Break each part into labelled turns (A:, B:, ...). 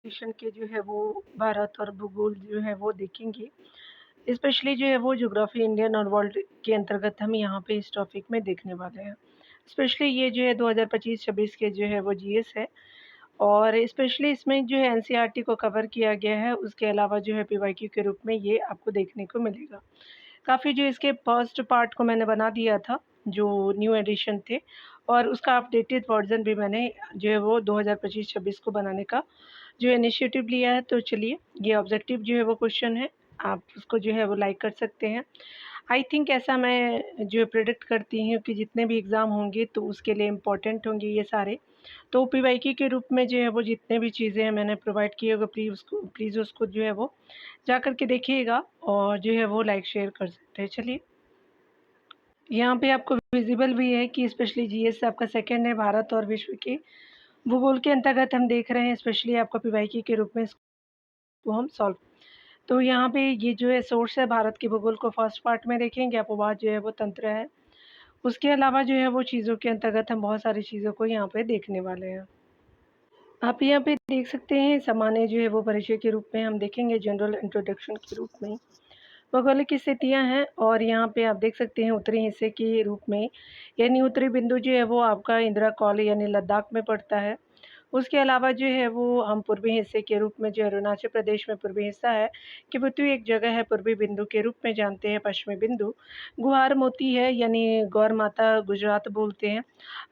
A: Session के जो है वो भारत और भूगोल जो है वो देखेंगे। स्पेशली जो है वो ज्योग्राफी इंडियन और वर्ल्ड के अंतर्गत हम यहाँ पे इस टॉपिक में देखने वाले हैं। स्पेशली ये जो है 2025-26 के जो है वो जीएस है और स्पेशली इसमें जो है एनसीईआरटी को कवर किया गया है। उसके अलावा जो है पीवाईक्यू के रूप में ये आपको देखने को मिलेगा। काफ़ी जो इसके फर्स्ट पार्ट को मैंने बना दिया था, जो न्यू एडिशन थे और उसका अपडेटेड वर्ज़न भी मैंने जो है वो 2025-26 को बनाने का जो इनिशिएटिव लिया है। तो चलिए, ये ऑब्जेक्टिव जो है वो क्वेश्चन है, आप उसको जो है वो लाइक कर सकते हैं। आई थिंक ऐसा मैं जो प्रेडिक्ट करती हूँ कि जितने भी एग्ज़ाम होंगे तो उसके लिए इम्पोर्टेंट होंगे ये सारे। तो पीवाईक्यू के रूप में जो है वो जितने भी चीज़ें हैं मैंने प्रोवाइड किए होंगे, प्लीज़ उसको जो है वो जा कर के देखिएगा और जो है वो लाइक शेयर कर सकते हैं। चलिए, यहाँ पे आपको विज़िबल भी है कि स्पेशली जीएस आपका सेकंड है, भारत और विश्व के भूगोल के अंतर्गत हम देख रहे हैं। स्पेशली आपका पीवाईक्यू के रूप में इसको हम सॉल्व, तो यहाँ पे ये जो है सोर्स है भारत के भूगोल को फर्स्ट पार्ट में देखेंगे, अपवाद जो है वो तंत्र है। उसके अलावा जो है वो चीज़ों के अंतर्गत हम बहुत सारी चीज़ों को यहाँ पे देखने वाले हैं। आप यहाँ पे देख सकते हैं सामान्य जो है वो परिचय के रूप में हम देखेंगे, जनरल इंट्रोडक्शन के रूप में भौगोलिक स्थितियाँ हैं और यहाँ पे आप देख सकते हैं उत्तरी हिस्से के रूप में, यानी उत्तरी बिंदु जो है वो आपका इंदिरा कौल यानी लद्दाख में पड़ता है। उसके अलावा जो है वो हम पूर्वी हिस्से के रूप में जो अरुणाचल प्रदेश में पूर्वी हिस्सा है कि पृथ्वी एक जगह है पूर्वी बिंदु के रूप में जानते हैं। पश्चिमी बिंदु गुहार मोती है यानी गौर माता गुजरात बोलते हैं।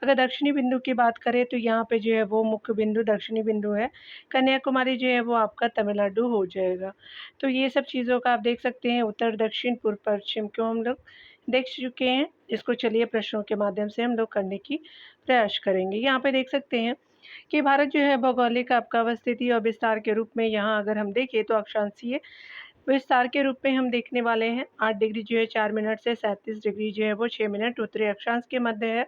A: अगर दक्षिणी बिंदु की बात करें तो यहाँ पे जो है वो मुख्य बिंदु दक्षिणी बिंदु है, कन्याकुमारी जो है वो आपका तमिलनाडु हो जाएगा। तो ये सब चीज़ों का आप देख सकते हैं, उत्तर दक्षिण पूर्व पश्चिम को हम लोग देख चुके हैं। इसको चलिए प्रश्नों के माध्यम से हम लोग करने की प्रयास करेंगे। यहाँ पे देख सकते हैं कि भारत जो है भौगोलिक आपका अवस्थिति और विस्तार के रूप में यहाँ अगर हम देखें तो अक्षांशीय विस्तार के रूप में हम देखने वाले हैं। 8 डिग्री जो है 4 मिनट से 37 डिग्री जो है वो 6 मिनट उत्तरी अक्षांश के मध्य है।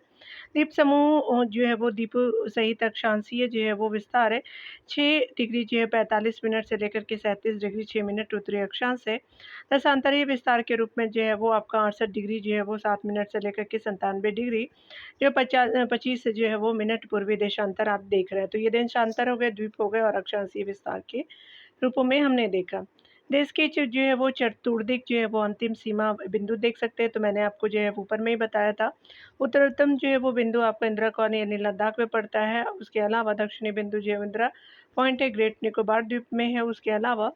A: द्वीप समूह जो है वो द्वीपों सहित अक्षांशीय जो है वो विस्तार है 6 डिग्री जो है 45 मिनट से लेकर के 37 डिग्री 6 मिनट उत्तरी अक्षांश है। दशांतरीय विस्तार के रूप में जो है वो आपका 68 डिग्री जो है वो 7 मिनट से लेकर के 97 डिग्री जो 25 जो है वो मिनट पूर्वी देशांतर आप देख रहे हैं। तो ये देशांतर हो गए, द्वीप हो गए और अक्षांशीय विस्तार के रूपों में हमने देखा। देश के जो है वो चतुर्दिक जो है वो अंतिम सीमा बिंदु देख सकते हैं, तो मैंने आपको जो है ऊपर में ही बताया था। उत्तरोत्तम जो है वो बिंदु आपका इंदिरा कॉलोनी यानी लद्दाख में पड़ता है। उसके अलावा दक्षिणी बिंदु जो है इंदिरा पॉइंट है, ग्रेट निकोबार द्वीप में है। उसके अलावा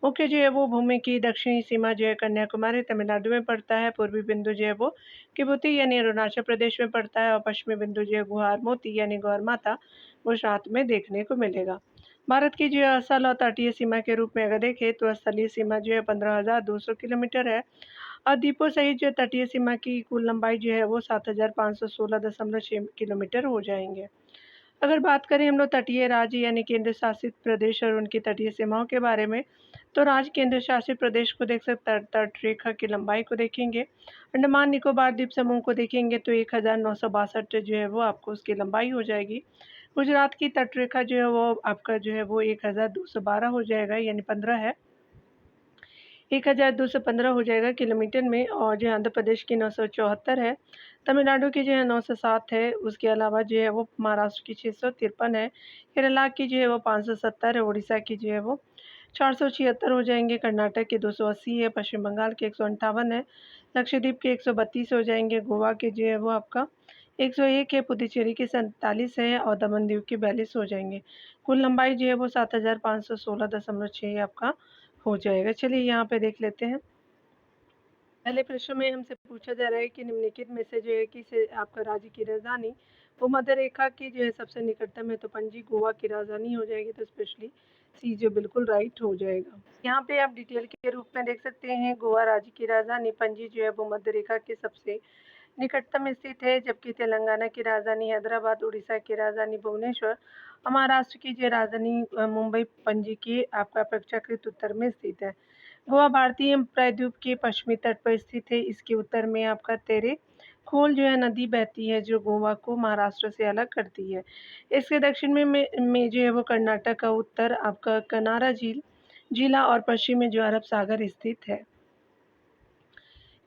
A: मुख्य जो है वो भूमि की दक्षिणी सीमा जो है कन्याकुमारी तमिलनाडु में पड़ता है। पूर्वी बिंदु जो है वो किबुती यानी अरुणाचल प्रदेश में पड़ता है और पश्चिमी बिंदु जो है गुहार मोती यानी गौर माता गुजरात में देखने को मिलेगा। भारत की जो है असल और तटीय सीमा के रूप में अगर देखें तो स्थलीय सीमा जो है 15,200 किलोमीटर है और द्वीपों सहित जो तटीय सीमा की कुल लंबाई जो है वो 7,516.6 किलोमीटर हो जाएंगे। अगर बात करें हम लोग तटीय राज्य यानी केंद्र शासित प्रदेश और उनकी तटीय सीमाओं के बारे में, तो राज्य केंद्र शासित प्रदेश को देख सकते हैं, तट रेखा की लंबाई को देखेंगे। अंडमान निकोबार द्वीप समूह को देखेंगे तो 1,962 जो है वो आपको उसकी लंबाई हो जाएगी। गुजरात की तट रेखा जो है वो आपका जो है वो 1,212 हो जाएगा यानी 15 है। 1,215 हो जाएगा किलोमीटर में और जो है आंध्र प्रदेश की 974 है, तमिलनाडु की जो है 907 है। उसके अलावा जो है वो महाराष्ट्र की 653 है, केरला की जो है वो 570 है, उड़ीसा की जो है वो 476 हो जाएंगे, कर्नाटक के 280 है, पश्चिम बंगाल के 158 है, लक्षद्वीप के 132 हो जाएंगे, गोवा के जो है वो आपका 101 है, पुदुचेरी के 47 है और दमन दीव के 42 हो जाएंगे। कुल लंबाई जो है वो 7,516.6 आपका हो जाएगा। चलिए यहाँ पे देख लेते हैं। पहले प्रश्न में हमसे पूछा जा रहा है कि निम्नलिखित में से जो है कि से आपका राज्य की राजधानी भूमध्य रेखा की जो है सबसे निकटतम है, तो पणजी गोवा की राजधानी हो जाएगी। तो स्पेशली सी जो बिल्कुल राइट हो जाएगा। यहाँ पे आप डिटेल के रूप में देख सकते हैं गोवा राज्य की राजधानी, पणजी जो है भूमध्य रेखा के सबसे निकटतम स्थित है, जबकि तेलंगाना की राजधानी हैदराबाद, उड़ीसा की राजधानी भुवनेश्वर और महाराष्ट्र की जो राजधानी मुंबई पणजी के आपका अपेक्षाकृत उत्तर में स्थित है। गोवा भारतीय प्रायद्वीप के पश्चिमी तट पर स्थित है। इसके उत्तर में आपका तेरे खोल जो है नदी बहती है जो गोवा को महाराष्ट्र से अलग करती है। इसके दक्षिण में जो है वो कर्नाटक का उत्तर आपका कनारा झील जिला और पश्चिम में जो अरब सागर स्थित है।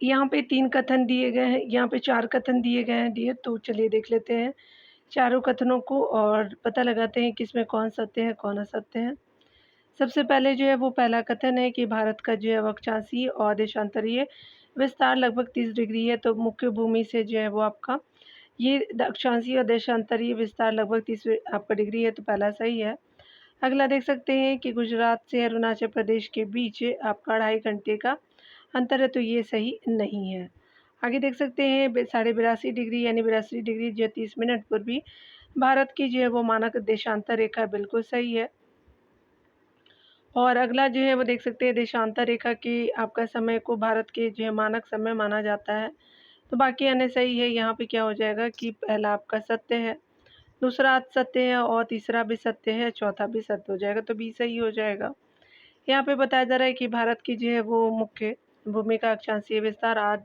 A: यहाँ पे 3 कथन दिए गए हैं, यहाँ पे 4 कथन दिए गए हैं डियर। तो चलिए देख लेते हैं चारों कथनों को और पता लगाते हैं कि इसमें कौन सत्य है कौन असत्य है। सबसे पहले जो है वो पहला कथन है कि भारत का जो है वो अक्षांशीय और देशांतरीय विस्तार लगभग 30 डिग्री है, तो मुख्य भूमि से जो है वो आपका ये अक्षांशीय और देशांतरीय विस्तार लगभग 30 आपका डिग्री है, तो पहला सही है। अगला देख सकते हैं कि गुजरात से अरुणाचल प्रदेश के बीच आपका 2.5 घंटे का अंतर है, तो ये सही नहीं है। आगे देख सकते हैं 82.5 डिग्री यानी 82 डिग्री जो 30 मिनट पर भी भारत की जो है वो मानक देशांतर रेखा बिल्कुल सही है। और अगला जो है वो देख सकते हैं देशांतर रेखा के आपका समय को भारत के जो है मानक समय माना जाता है, तो बाकी अन्य सही है। यहाँ पे क्या हो जाएगा कि पहला आपका सत्य है, दूसरा सत्य है और तीसरा भी सत्य है, चौथा भी सत्य हो जाएगा, तो बी सही हो जाएगा। यहाँ पे बताया जा रहा है कि भारत की जो है वो मुख्य भूमि का अक्षांशीय विस्तार 8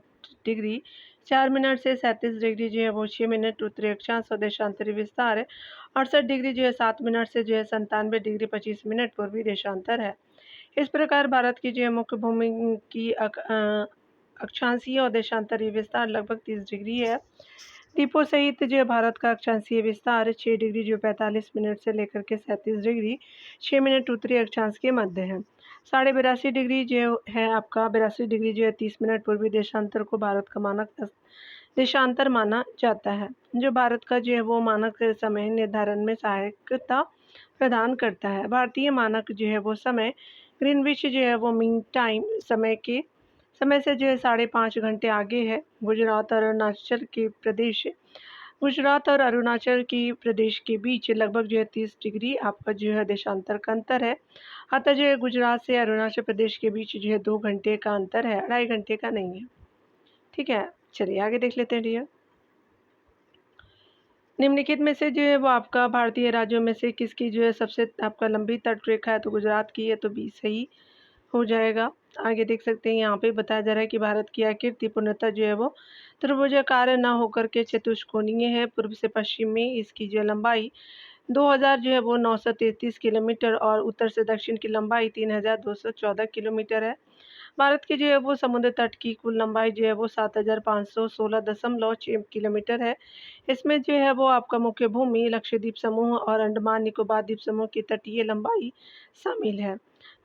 A: डिग्री 4 मिनट से 37 डिग्री जो है वो 6 मिनट उत्तरी अक्षांश और देशांतरी विस्तार है 68 डिग्री जो है 7 मिनट से जो है 97 डिग्री 25 मिनट पूर्वी देशांतर है। इस प्रकार भारत की जो है मुख्य भूमि की अक्षांशीय और देशांतरी विस्तार लगभग 30 डिग्री है। द्वीपों सहित जो भारत का अक्षांशीय विस्तार 6 डिग्री जो 45 मिनट से लेकर के 37 डिग्री 6 मिनट उत्तरी अक्षांश के मध्य है। 82.5 डिग्री जो है आपका 82 डिग्री जो है 30 मिनट पूर्वी देशांतर को भारत का मानक देशांतर माना जाता है, जो भारत का जो है वो मानक समय निर्धारण में सहायकता प्रदान करता है। भारतीय मानक जो है वो समय ग्रीनविच जो है वो मीन टाइम समय से जो है 5.5 घंटे आगे है। गुजरात और अरुणाचल की प्रदेश के बीच लगभग जो है 30 डिग्री आपका जो है देशांतर का अंतर है। अतः जो है गुजरात से अरुणाचल प्रदेश के बीच जो है 2 घंटे का अंतर है, 2.5 घंटे का नहीं है। ठीक है, चलिए आगे देख लेते हैं डियर। निम्नलिखित में से जो है वो आपका भारतीय राज्यों में से किसकी जो है सबसे आपका लंबी तट रेखा है, तो गुजरात की है, तो बी सही हो जाएगा। आगे देख सकते हैं यहाँ पे बताया जा रहा है कि भारत की आकृति पूर्णतः जो है वो त्रिभुजाकार न होकर के चतुष्कोणीय है। पूर्व से पश्चिम में इसकी जो लंबाई 2000 जो है वो 933 किलोमीटर और उत्तर से दक्षिण की लंबाई 3214 किलोमीटर है। भारत की जो है वो समुद्र तट की कुल लंबाई जो है वो 7516.6 किलोमीटर है। इसमें जो है वो आपका मुख्य भूमि लक्षद्वीप समूह और अंडमान निकोबार द्वीप समूह की तटीय लंबाई शामिल है।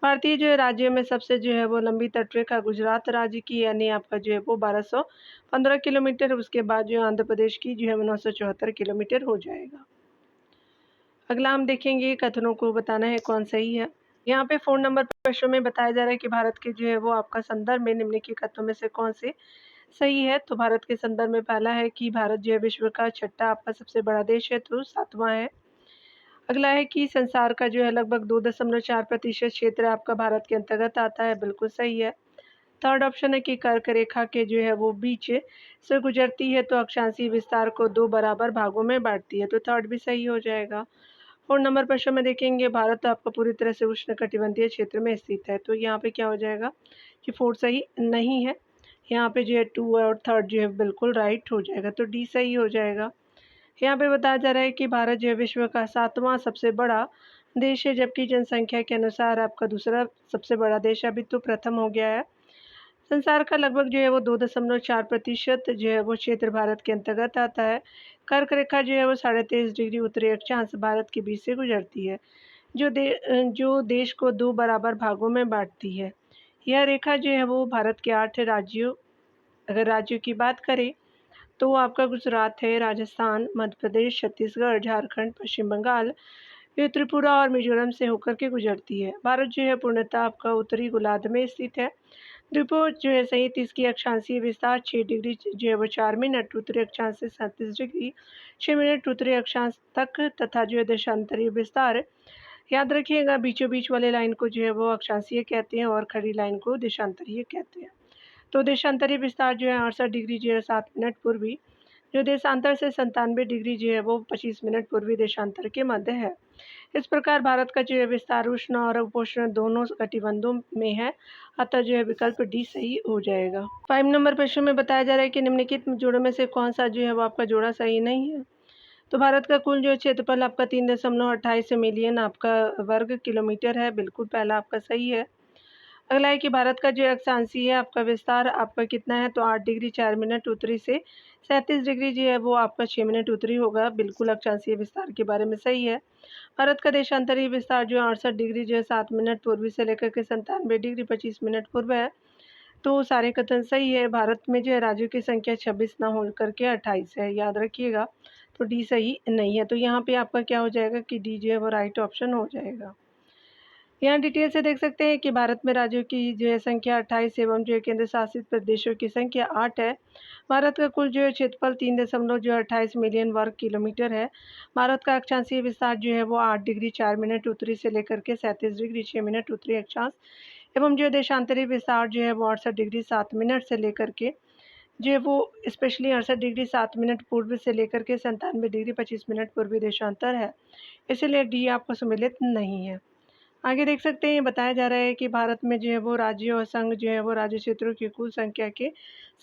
A: भारतीय जो है राज्यों में सबसे जो है वो लंबी तटरेखा गुजरात राज्य की यानी आपका जो है वो 1215 किलोमीटर, उसके बाद जो है आंध्र प्रदेश की जो है 974 किलोमीटर हो जाएगा। अगला हम देखेंगे कथनों को बताना है कौन सही है। यहाँ पे 4 नंबर प्रश्न में बताया जा रहा है कि भारत के जो है वो आपका संदर्भ में निम्नलिखित कथनों में से कौन से सही है। तो भारत के संदर्भ में पहला है कि भारत जो है विश्व का छठा आपका सबसे बड़ा देश है, तो 7वां है। अगला है कि संसार का जो है लगभग 2.4% क्षेत्र आपका भारत के अंतर्गत आता है, बिल्कुल सही है। थर्ड ऑप्शन है कि कर्क रेखा के जो है वो बीच से गुजरती है, तो अक्षांशीय विस्तार को 2 बराबर भागों में बांटती है, तो थर्ड भी सही हो जाएगा। 4 नंबर प्रश्न में देखेंगे भारत तो आपका पूरी तरह से उष्णकटिबंधीय क्षेत्र में स्थित है, तो यहाँ पे क्या हो जाएगा कि 4 सही नहीं है। यहाँ पे जो है 2 और थर्ड जो है बिल्कुल राइट हो जाएगा, तो डी सही हो जाएगा। यहाँ पे बताया जा रहा है कि भारत जो है विश्व का 7वां सबसे बड़ा देश है, जबकि जनसंख्या के अनुसार आपका दूसरा सबसे बड़ा देश अभी तो प्रथम हो गया है। संसार का लगभग जो है वो 2.4% जो है वो क्षेत्र भारत के अंतर्गत आता है। कर्क रेखा जो है वो 23.5 डिग्री उत्तरी अक्षांश भारत के बीच से गुजरती है, जो देश को 2 बराबर भागों में बांटती है। यह रेखा जो है वो भारत के 8 राज्यों, अगर राज्यों की बात करें तो आपका गुजरात है, राजस्थान, मध्य प्रदेश, छत्तीसगढ़, झारखंड, पश्चिम बंगाल, ये त्रिपुरा और मिजोरम से होकर के गुजरती है। भारत जो है पूर्णतः आपका उत्तरी गोलार्ध में स्थित है। द्वीपों जो है सहित इसकी अक्षांशीय विस्तार 6 डिग्री जो है वो 4 मिनट उत्तरी अक्षांश से 37 डिग्री 6 मिनट उत्तरी अक्षांश तक तथा जो है देशांतरीय विस्तार, याद रखिएगा बीचों बीच वाले लाइन को जो है वो अक्षांशीय कहते हैं और खड़ी लाइन को देशांतरीय कहते हैं। तो देशांतरीय विस्तार जो है 68 डिग्री जो है 7 मिनट पूर्वी, जो देशांतर से 97 डिग्री जो है वो 25 मिनट पूर्वी देशांतर के मध्य है। इस प्रकार भारत का जो है विस्तार उष्ण और उपोष्ण दोनों कटिबंधों में है, अतः जो है विकल्प डी सही हो जाएगा। 5 नंबर प्रश्न में बताया जा रहा है कि निम्नलिखित जोड़ों में से कौन सा जो है वो आपका जोड़ा सही नहीं है। तो भारत का कुल जो क्षेत्रफल आपका 3.28 मिलियन आपका वर्ग किलोमीटर है, बिल्कुल पहला आपका सही है। अगला है कि भारत का जो अक्षांशीय है आपका विस्तार आपका कितना है, तो 8 डिग्री 4 मिनट उत्तरी से 37 डिग्री जो है वो आपका 6 मिनट उत्तरी होगा। बिल्कुल अक्षांशीय विस्तार के बारे में सही है। भारत का देशांतरीय विस्तार जो है 68 डिग्री जो है 7 मिनट पूर्वी से लेकर के 97 डिग्री 25 मिनट पूर्व है। तो सारे कथन सही है। भारत में जो है राज्यों की संख्या 26 ना हो करके 28 है, याद रखिएगा। तो डी सही नहीं है। तो यहाँ पे आपका क्या हो जाएगा कि डी जो है वो राइट ऑप्शन हो जाएगा। यहाँ डिटेल से देख सकते हैं कि भारत में राज्यों की जो है संख्या 28 एवं जो है केंद्र शासित प्रदेशों की संख्या 8 है। भारत का कुल जो है क्षेत्रफल 3.28 मिलियन वर्ग किलोमीटर है। भारत का अक्षांशीय विस्तार जो है वो 8 डिग्री 4 मिनट उत्तरी से लेकर के 37 डिग्री 6 मिनट उत्तरी अक्षांश एवं जो देशांतरीय विस्तार जो है वो 68 डिग्री 7 मिनट से लेकर के जो है वो स्पेशली 68 डिग्री 7 मिनट पूर्व से लेकर के 97 डिग्री 25 मिनट पूर्वी देशांतर है। इसलिए डी आपको सम्मिलित नहीं है। आगे देख सकते हैं, ये बताया जा रहा है कि भारत में जो है वो राज्य और संघ जो है वो राज्य क्षेत्रों की कुल संख्या के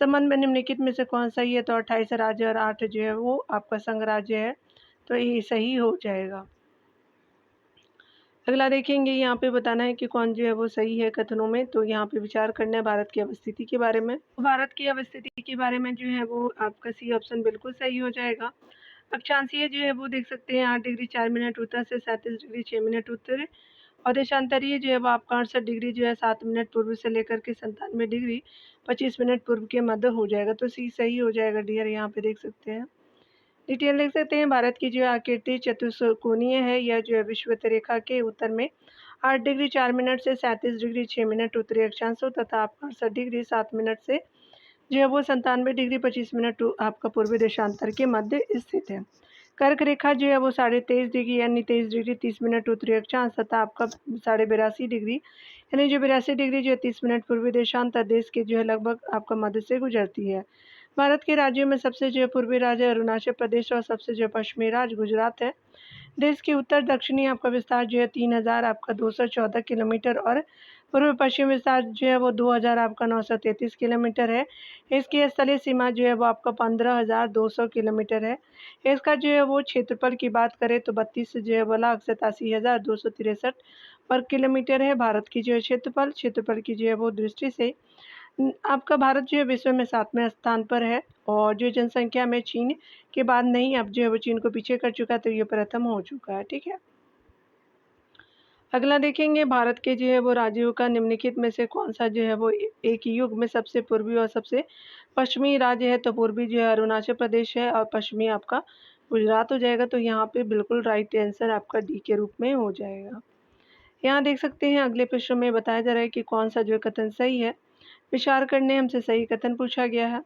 A: संबंध में निम्नलिखित में से कौन सा ही है, तो 28 राज्य और 8 जो है वो आपका संघ राज्य है। तो ये सही हो जाएगा। अगला देखेंगे, यहाँ पे बताना है कि कौन जो है वो सही है कथनों में। तो यहाँ पे विचार करना है भारत की अवस्थिति के बारे में। भारत की अवस्थिति के बारे में जो है वो आपका सी ऑप्शन बिल्कुल सही हो जाएगा। अक्षांशीय जो है वो देख सकते हैं 8 डिग्री 4 मिनट उत्तर से 37 डिग्री 6 मिनट उत्तर, और देशांतरीय जो है वो आपका 68 डिग्री जो है 7 मिनट पूर्व से लेकर के 97 डिग्री 25 मिनट पूर्व के मध्य हो जाएगा। तो सी सही हो जाएगा डियर। यहाँ पे देख सकते हैं, डिटेल देख सकते हैं। भारत की जो आकृति चतुष्कोणीय है। यह जो है विषुवत रेखा के उत्तर में 8 डिग्री 4 मिनट से 37 डिग्री 6 मिनट उत्तरी अक्षांश तथा आपका 68 डिग्री 7 मिनट से जो है वो 97 डिग्री 25 मिनट आपका पूर्वी देशांतर के मध्य स्थित है। कर्क रेखा जो है वो 23.5 डिग्री यानी 23 डिग्री 30 मिनट उत्तरी अक्षांश तथा आपका 82.5 डिग्री यानी जो 82 डिग्री जो 30 मिनट पूर्वी देशांतर देश के जो है लगभग आपका मध्य से गुजरती है। भारत के राज्यों में सबसे जो है पूर्वी राज्य अरुणाचल प्रदेश और सबसे जो पश्चिमी राज्य गुजरात है। देश के उत्तर दक्षिणी आपका विस्तार जो है 3000 आपका 214 किलोमीटर और पूर्व पश्चिम विस्तार जो है वो 2000 आपका 933 किलोमीटर है। इसकी स्थलीय सीमा जो है वो आपका 15200 किलोमीटर है। इसका जो है वो क्षेत्रफल की बात करें तो 32 जो है वो 1,87,263 वर्ग किलोमीटर है। भारत की जो है क्षेत्रफल की जो है वो दृष्टि से आपका भारत जो है विश्व में 7वें स्थान पर है, और जो जनसंख्या में चीन के बाद नहीं, अब जो है वो चीन को पीछे कर चुका है, तो ये प्रथम हो चुका है। ठीक है, अगला देखेंगे, भारत के जो है वो राज्यों का निम्नलिखित में से कौन सा जो है वो एक युग में सबसे पूर्वी और सबसे पश्चिमी राज्य है। तो पूर्वी जो है अरुणाचल प्रदेश है और पश्चिमी आपका गुजरात हो जाएगा। तो यहाँ पे बिल्कुल राइट आंसर आपका डी के रूप में हो जाएगा। यहाँ देख सकते हैं, अगले प्रश्न में बताया जा रहा है कि कौन सा जो कथन सही है। विचार करने हमसे सही कथन पूछा गया है।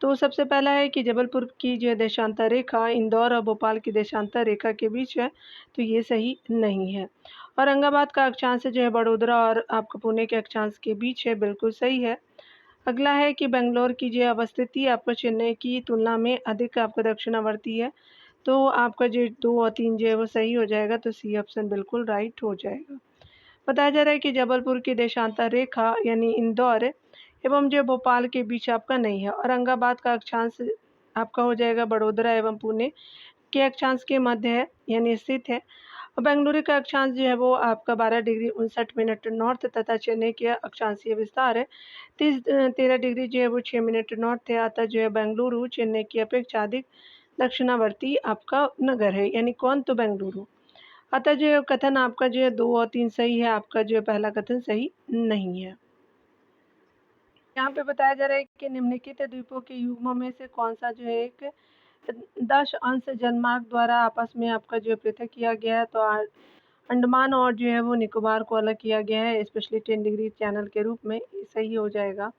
A: तो सबसे पहला है कि जबलपुर की जो देशांतर रेखा इंदौर और भोपाल की देशांतर रेखा के बीच है। तो ये सही नहीं है। औरंगाबाद का अक्षांश जो है बड़ोदरा और आपका पुणे के अक्षांश के बीच है, बिल्कुल सही है। अगला है कि बेंगलोर की जो अवस्थिति आपका चेन्नई की तुलना में अधिक आपका दक्षिणावर्ती है। तो आपका जो 2 और 3 जो है वो सही हो जाएगा। तो सी ऑप्शन बिल्कुल राइट हो जाएगा। बताया जा रहा है कि जबलपुर की देशांतर रेखा यानी इंदौर एवं जो भोपाल के बीच आपका नहीं है। औरंगाबाद का अक्षांश आपका हो जाएगा बड़ोदरा एवं पुणे के अक्षांश के मध्य है यानी स्थित है। और बेंगलुरु का अक्षांश जो है वो आपका 12 डिग्री 59 मिनट नॉर्थ तथा चेन्नई के अक्षांशीय विस्तार है 13 डिग्री जो है वो 6 मिनट नॉर्थ है। अतः जो है बेंगलुरु चेन्नई की अपेक्षा अधिक दक्षिणावर्ती आपका नगर है, यानी कौन, तो बेंगलुरु। अतः जो कथन आपका जो है 2 और 3 सही है। आपका जो पहला कथन सही नहीं है। यहाँ पे बताया जा रहा है कि निम्नलिखित द्वीपों के युग्मों में से कौन सा जो है एक 10 अंश जलमार्ग द्वारा आपस में आपका जो पृथक किया गया है। तो अंडमान और जो है वो निकोबार को अलग किया गया है स्पेशली 10 डिग्री चैनल के रूप में, ये सही हो जाएगा।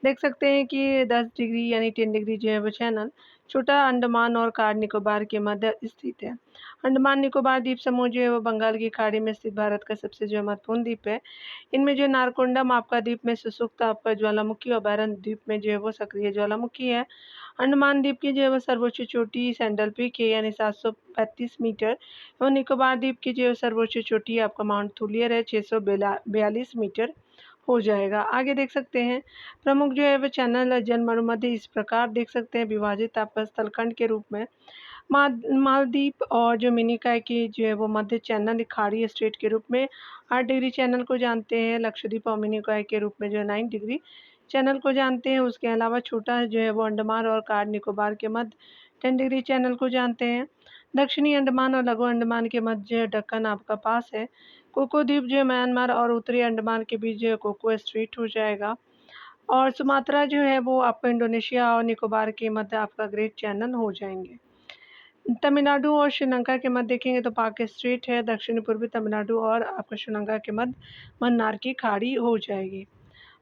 A: देख सकते हैं कि 10 डिग्री यानी 10 डिग्री जो है वो चैनल छोटा अंडमान और कार निकोबार के मध्य स्थित है। अंडमान निकोबार द्वीप समूह जो है वो बंगाल की खाड़ी में स्थित भारत का सबसे जो महत्वपूर्ण द्वीप है। इनमें जो नारकोंडम आपका द्वीप में सुसुप्त आपका ज्वालामुखी और बैरन द्वीप में जो है वो सक्रिय ज्वालामुखी है। अंडमान द्वीप की जो है वो सर्वोच्च चोटी सैंडल पीक है यानी 735 मीटर, और निकोबार द्वीप की जो है सर्वोच्च चोटी आपका माउंट थुलियर है 642 मीटर हो जाएगा। आगे देख सकते हैं, प्रमुख जो है वो चैनल जलमरुमध्य इस प्रकार देख सकते हैं विभाजित आपका स्थलखंड के रूप में। मालदीव और जो मिनिकॉय की जो है वो मध्य चैनल खाड़ी स्टेट के रूप में 8 डिग्री चैनल को जानते हैं। लक्षद्वीप और मिनिकॉय के रूप में जो है 9 डिग्री चैनल को जानते हैं। उसके अलावा छोटा जो है वो अंडमान और कार निकोबार के मध्य 10 डिग्री चैनल को जानते हैं। दक्षिणी अंडमान और लघु अंडमान के मध्य जो है दक्कन आपका पास है। कोको द्वीप जो है म्यांमार और उत्तरी अंडमान के बीच जो है कोको स्ट्रेट हो जाएगा। और सुमात्रा जो है वो आपका इंडोनेशिया और निकोबार के मध्य आपका ग्रेट चैनल हो जाएंगे। तमिलनाडु और श्रीलंका के मध्य देखेंगे तो पाक स्ट्रेट है। दक्षिण पूर्वी तमिलनाडु और आपका श्रीलंका के मध्य मन्नार की खाड़ी हो जाएगी।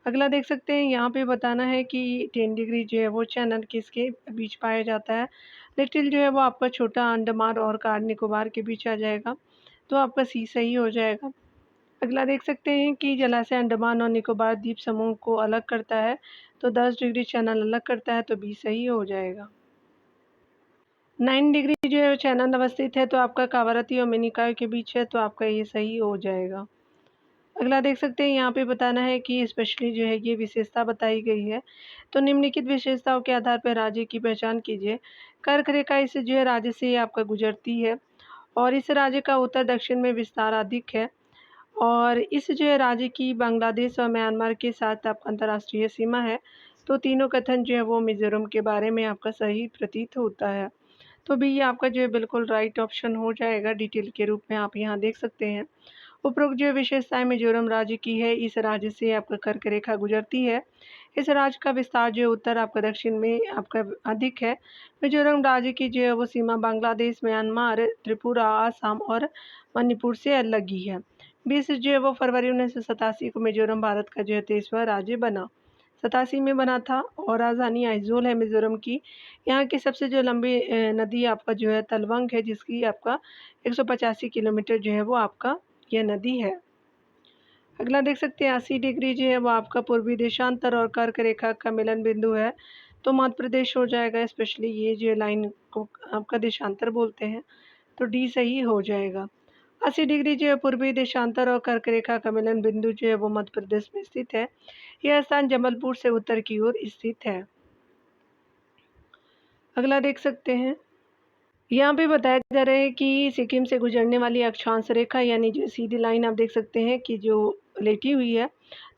A: अगला देख सकते हैं, यहाँ पे बताना है कि 10 डिग्री जो है वो चैनल किसके बीच पाया जाता है। लिटिल जो है वो आपका छोटा अंडमान और कार निकोबार के बीच आ जाएगा, तो आपका सी सही हो जाएगा। अगला देख सकते हैं कि जलाशय अंडमान और निकोबार द्वीप समूह को अलग करता है, तो 10 डिग्री चैनल अलग करता है, तो बी सही हो जाएगा। 9 डिग्री जो है चैनल अवस्थित है, तो आपका कावारती और मिनिकॉय के बीच है, तो आपका ये सही हो जाएगा। अगला देख सकते हैं, यहाँ पे बताना है कि स्पेशली जो है ये विशेषता बताई गई है, तो निम्नलिखित विशेषताओं के आधार पर राज्य की पहचान कीजिए। कर्क रेखा इस जो है राज्य से आपका गुजरती है और इस राज्य का उत्तर दक्षिण में विस्तार अधिक है और इस जो है राज्य की बांग्लादेश और म्यांमार के साथ आपका अंतर्राष्ट्रीय सीमा है, तो तीनों कथन जो है वो मिजोरम के बारे में आपका सही प्रतीत होता है, तो भी ये आपका जो है बिल्कुल राइट ऑप्शन हो जाएगा। डिटेल के रूप में आप यहाँ देख सकते हैं। उपरोक्त जो विशेषताएं मिजोरम राज्य की है, इस राज्य से आपका कर्क रेखा गुजरती है। इस राज्य का विस्तार जो है उत्तर आपका दक्षिण में आपका अधिक है। मिजोरम राज्य की जो है वो सीमा बांग्लादेश, म्यांमार, त्रिपुरा, आसाम और मणिपुर से अलग ही है। 20 जो है वो फरवरी 1987 को मिजोरम भारत का जो है 23वां राज्य बना। 87 में बना था और राजधानी आइजोल है मिजोरम की। यहाँ की सबसे जो लंबी नदी आपका जो है तलवंग है, जिसकी आपका 185 किलोमीटर जो है वो आपका यह नदी है। अगला देख सकते हैं 80 डिग्री जो है वो आपका पूर्वी देशांतर और कर्क रेखा का मिलन बिंदु है, तो मध्य प्रदेश हो जाएगा। स्पेशली ये जो लाइन को आपका देशांतर बोलते हैं, तो डी सही हो जाएगा। 80 डिग्री जो है पूर्वी देशांतर और कर्क रेखा का मिलन बिंदु जो है वो मध्य प्रदेश में स्थित है। यह स्थान जबलपुर से उत्तर की ओर स्थित है। अगला देख सकते हैं, यहाँ पे बताया जा रहा है कि सिक्किम से गुजरने वाली अक्षांश रेखा यानी जो सीधी लाइन आप देख सकते हैं कि जो लेटी हुई है,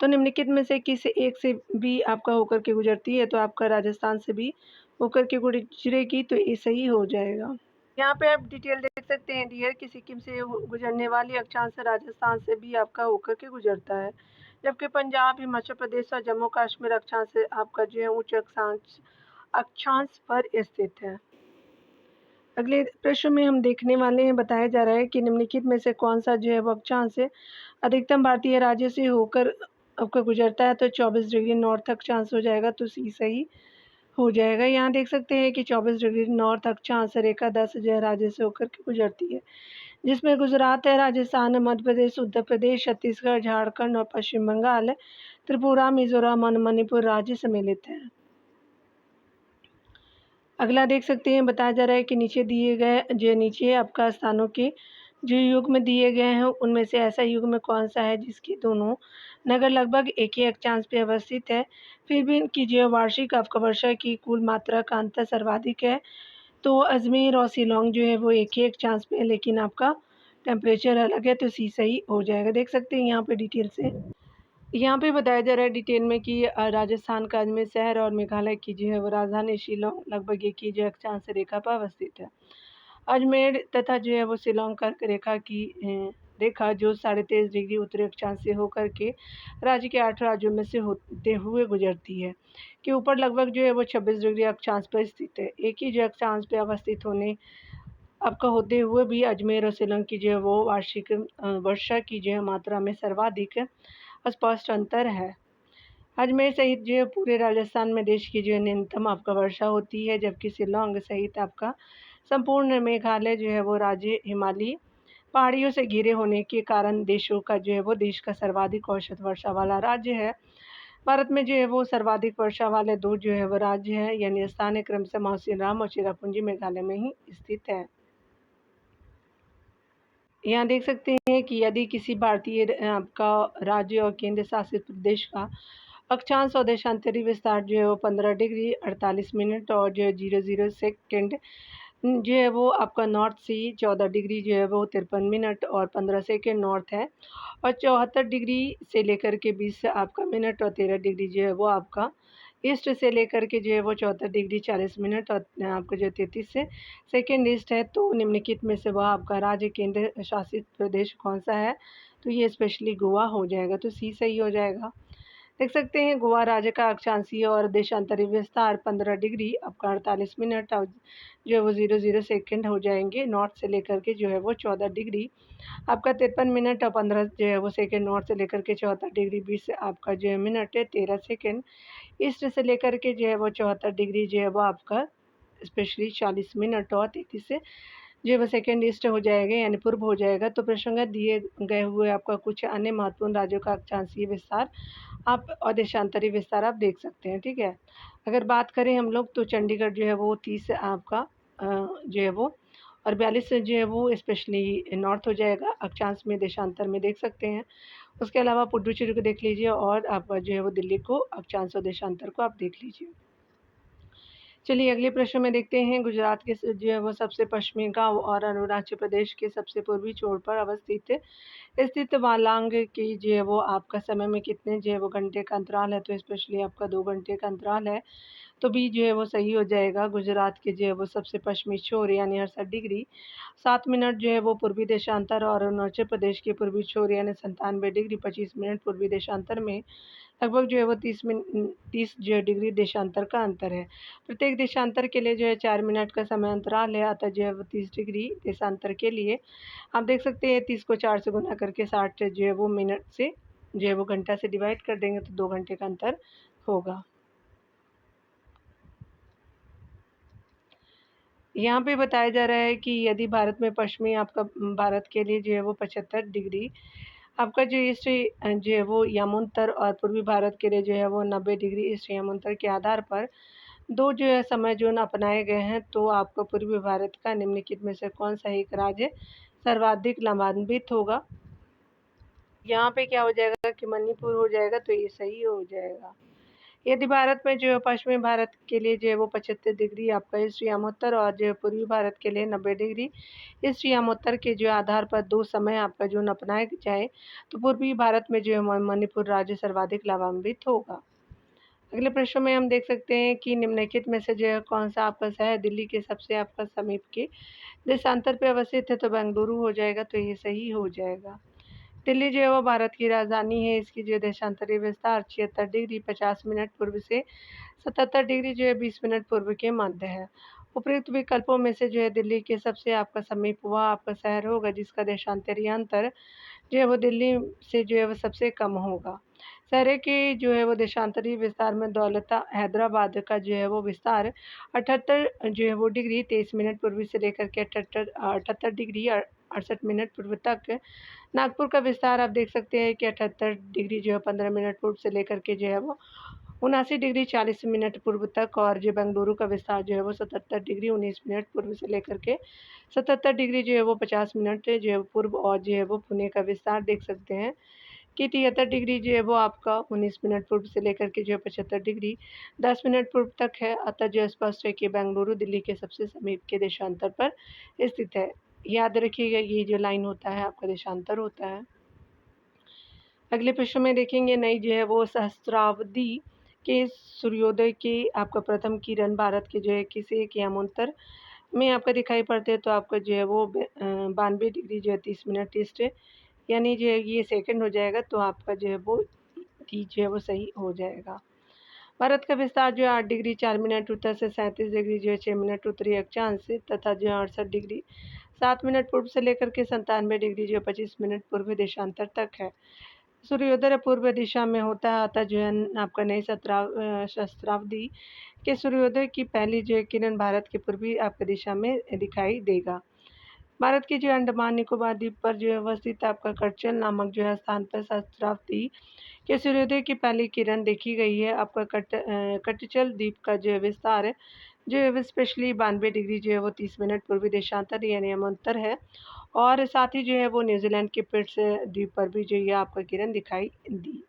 A: तो निम्नलिखित में से किसी एक से भी आपका होकर के गुजरती है, तो आपका राजस्थान से भी होकर के गुजरेगी, तो ये सही हो जाएगा। यहाँ पे आप डिटेल देख सकते हैं डियर कि सिक्किम से गुजरने वाली अक्षांश राजस्थान से भी आपका होकर के गुजरता है, जबकि पंजाब, हिमाचल प्रदेश और जम्मू कश्मीर अक्षांश आपका जो है उच्च अक्षांश पर स्थित है। अगले प्रश्न में हम देखने वाले हैं, बताया जा रहा है कि निम्नलिखित में से कौन सा जो है वो अक्षांश से अधिकतम भारतीय राज्य से होकर आपका गुजरता है, तो 24 डिग्री नॉर्थ अक्षांश हो जाएगा, तो सी सही हो जाएगा। यहाँ देख सकते हैं कि 24 डिग्री नॉर्थ अक्षांश रेखा 10 जो है राज्य से होकर के गुजरती है, जिसमें गुजरात है, राजस्थान, मध्य प्रदेश, उत्तर प्रदेश, छत्तीसगढ़, झारखंड और पश्चिम बंगाल, त्रिपुरा, मिजोरम और मणिपुर राज्य सम्मिलित हैं। अगला देख सकते हैं, बताया जा रहा है कि नीचे दिए गए जो नीचे आपका स्थानों के जो युग्म दिए गए हैं, उनमें से ऐसा युग्म कौन सा है जिसकी दोनों नगर लगभग एक ही अक्षांश पे अवस्थित है, फिर भी इनकी जो वार्षिक आपका वर्षा की कुल मात्रा का अंतर सर्वाधिक है, तो अजमेर और शिलोंग जो है वो एक ही अक्षांश पे है, लेकिन आपका टेम्परेचर अलग है, तो सी सही हो जाएगा। देख सकते हैं यहाँ पे डिटेल से, यहाँ पे बताया जा रहा है डिटेल में कि राजस्थान का अजमेर शहर और मेघालय की जो है वो राजधानी शिलोंग लगभग एक ही जो अक्षांश रेखा पर अवस्थित है। अजमेर तथा जो है वो शिलोंग कर्क रेखा की रेखा जो 23.5 डिग्री उत्तरी अक्षांश से होकर के राज्य के 8 राज्यों में से होते हुए गुजरती है, के ऊपर लगभग जो है वो 26 डिग्री अक्षांश पर स्थित है। एक ही जो अक्षांश पर अवस्थित होने आपका होते हुए भी अजमेर और शिलोंग की जो है वो वार्षिक वर्षा की जो है मात्रा में सर्वाधिक स्पष्ट अंतर है। अजमेर सहित जो है पूरे राजस्थान में देश की जो है न्यूनतम आपका वर्षा होती है, जबकि शिलोंग सहित आपका संपूर्ण मेघालय जो है वो राज्य हिमालयी पहाड़ियों से घिरे होने के कारण देशों का जो है वो देश का सर्वाधिक औसत वर्षा वाला राज्य है। भारत में जो है वो सर्वाधिक वर्षा वाले 2 जो है वो राज्य हैं, यानी स्थानीय क्रम से मौसिनराम और चिरापुंजी मेघालय में ही स्थित है। यहाँ देख सकते हैं कि यदि किसी भारतीय आपका राज्य और केंद्र शासित प्रदेश का अक्षांश और देशांतरी विस्तार जो है वो 15 डिग्री 48 मिनट और जो है 00 सेकेंड जो है वो आपका नॉर्थ से 14 डिग्री जो है वो 53 मिनट और 15 सेकंड नॉर्थ है, और 74 डिग्री से लेकर के 20 से आपका मिनट और 13 डिग्री जो है वो आपका ईस्ट से लेकर के जो है वो 74 डिग्री 40 मिनट और आपका जो 33 से सेकंड ईस्ट है। तो निम्नलिखित में से वह आपका राज्य केंद्र शासित प्रदेश कौन-सा है? तो ये स्पेशली गोवा हो जाएगा, तो सी सही हो जाएगा। देख सकते हैं गोवा राज्य का अक्षांशीय और देशांतरी विस्तार 15 डिग्री आपका 48 मिनट और जो है वो 00 सेकंड हो जाएँगे। नॉर्थ से लेकर के जो है वो 14 डिग्री आपका 53 मिनट और 15 जो है वो सेकंड नॉर्थ से लेकर के 74 डिग्री 20 आपका जो है मिनट है 13 सेकंड। ईस्ट से लेकर के जो है वो 74 डिग्री जो है वो आपका स्पेशली 40 मिनट और 33 से जो है वो सेकंड ईस्ट हो जाएगा, यानी पूर्व हो जाएगा। तो प्रसंगत दिए गए हुए आपका कुछ अन्य महत्वपूर्ण राज्यों का अक्षांशीय विस्तार आप और देशांतरी विस्तार आप देख सकते हैं, ठीक है। अगर बात करें हम लोग तो चंडीगढ़ जो है वो 30 आपका जो है वो और 42 जो है वो स्पेशली नॉर्थ हो जाएगा, अक्षांश में देशांतर में देख सकते हैं। उसके अलावा पुडुचेरी को देख लीजिए और आप जो है वो दिल्ली को अक्षांश और देशांतर को आप देख लीजिए। चलिए अगले प्रश्न में देखते हैं, गुजरात के जो है वो सबसे पश्चिमी गाँव और अरुणाचल प्रदेश के सबसे पूर्वी छोर पर स्थित वालांग की जो है वो आपका समय में कितने जो है वो घंटे का अंतराल है? तो स्पेशली आपका 2 घंटे का अंतराल है, तो बी जो है वो सही हो जाएगा। गुजरात के जो है वो सबसे पश्चिमी छोर यानी 68 डिग्री 7 मिनट जो है वो पूर्वी देशांतर और अरुणाचल प्रदेश के पूर्वी छोर यानी 97 डिग्री 25 मिनट पूर्वी देशांतर में लगभग जो है वो 30 जो है डिग्री देशांतर का अंतर है। प्रत्येक देशांतर के लिए जो है 4 मिनट का समय अंतराल है, अतः जो है वो 30 डिग्री देशांतर के लिए आप देख सकते हैं 30 को 4 से गुना करके 60 जो है वो मिनट से जो है वो घंटा से डिवाइड कर देंगे तो 2 घंटे का अंतर होगा। यहाँ पे बताया जा रहा है कि यदि भारत में पश्चिमी आपका भारत के लिए जो है वो 75 डिग्री आपका जो ईस्ट जो है वो यमोत्तर और पूर्वी भारत के लिए जो है वो 90 डिग्री ईस्ट यमोत्तर के आधार पर 2 जो है समय ज़ोन अपनाए गए हैं, तो आपको पूर्वी भारत का निम्नलिखित में से कौन-सा एक राज्य सर्वाधिक लाभान्वित होगा? यहाँ पे क्या हो जाएगा कि मणिपुर हो जाएगा, तो ये सही हो जाएगा। यदि भारत में जो है पश्चिमी भारत के लिए जो है वो 75 डिग्री आपका ईस्ट यमोत्तर और जो है पूर्वी भारत के लिए 90 डिग्री ईस्ट यमोत्तर के जो आधार पर 2 समय आपका ज़ोन अपनाया जाए, तो पूर्वी भारत में जो है मणिपुर राज्य सर्वाधिक लाभान्वित होगा। अगले प्रश्न में हम देख सकते हैं कि निम्नलिखित में से जो है कौन-सा आपका शहर दिल्ली के सबसे आपका समीप के देशांतर पे अवस्थित है? तो बेंगलुरु हो जाएगा, तो ये सही हो जाएगा। दिल्ली जो है वो भारत की राजधानी है, इसकी जो देशांतरी विस्तार 76 डिग्री 50 मिनट पूर्व से 77 डिग्री जो है 20 मिनट पूर्व के मध्य है। उपयुक्त विकल्पों में से जो है दिल्ली के सबसे आपका समीप वह आपका शहर होगा जिसका देशांतरी अंतर जो है वो दिल्ली से जो है वो सबसे कम होगा। शहर के जो है वो देशांतरी विस्तार में दौलता हैदराबाद का जो है वो विस्तार 78 जो है वो डिग्री 23 मिनट पूर्वी से लेकर के 78 डिग्री 68 मिनट पूर्व तक। नागपुर का विस्तार आप देख सकते हैं कि 78 डिग्री जो है 15 मिनट पूर्व से लेकर के जो है वो 79 डिग्री 40 मिनट पूर्व तक, और जो बेंगलुरु का विस्तार जो है वो 77 डिग्री 19 मिनट पूर्व से लेकर के 77 डिग्री जो है वो 50 मिनट जो है पूर्व, और जो है वो पुणे का विस्तार देख सकते हैं कि 73 डिग्री जो है वो आपका 19 मिनट पूर्व से लेकर के जो है 75 डिग्री 10 मिनट पूर्व तक है। अतः जो स्पष्ट है कि बेंगलुरु दिल्ली के सबसे समीप के देशांतर पर स्थित है। याद रखिएगा ये जो लाइन होता है आपका देशांतर होता है। अगले प्रश्न में देखेंगे, नई जो है वो सहस्त्राब्दी के सूर्योदय के आपका प्रथम किरण भारत के जो है किसी एक यामांतर में आपका दिखाई पड़ते हैं? तो आपका जो है वो 92 डिग्री जो है 30 मिनट ईस्ट है, यानी जो है ये सेकंड हो जाएगा, तो आपका जो है वो डी जो है वो सही हो जाएगा। भारत का विस्तार जो है 8 डिग्री 4 मिनट उत्तर से 37 डिग्री जो है 6 मिनट उत्तरी अक्षांश से तथा जो है 68 डिग्री 7 मिनट पूर्व से लेकर के 97 डिग्री जो है 25 मिनट पूर्व देशांतर तक है। सूर्योदय पूर्व दिशा में होता है, अतः जो है आपका नई सहस्त्राब्दी के सूर्योदय की पहली जो है किरण भारत के पूर्वी आपकी दिशा में दिखाई देगा। भारत के जो अंडमान निकोबार द्वीप पर जो है अवस्थित आपका करचल नामक जो है स्थान पर सहस्त्राब्दी के सूर्योदय की पहली किरण देखी गई है। आपका कटचल द्वीप का जो है विस्तार है जो है स्पेशली 92 डिग्री जो है वो 30 मिनट पूर्वी देशांतर यानी यमांतर है, और साथ ही जो है वो न्यूजीलैंड के पिट्स द्वीप पर भी जो है आपको किरण दिखाई दी।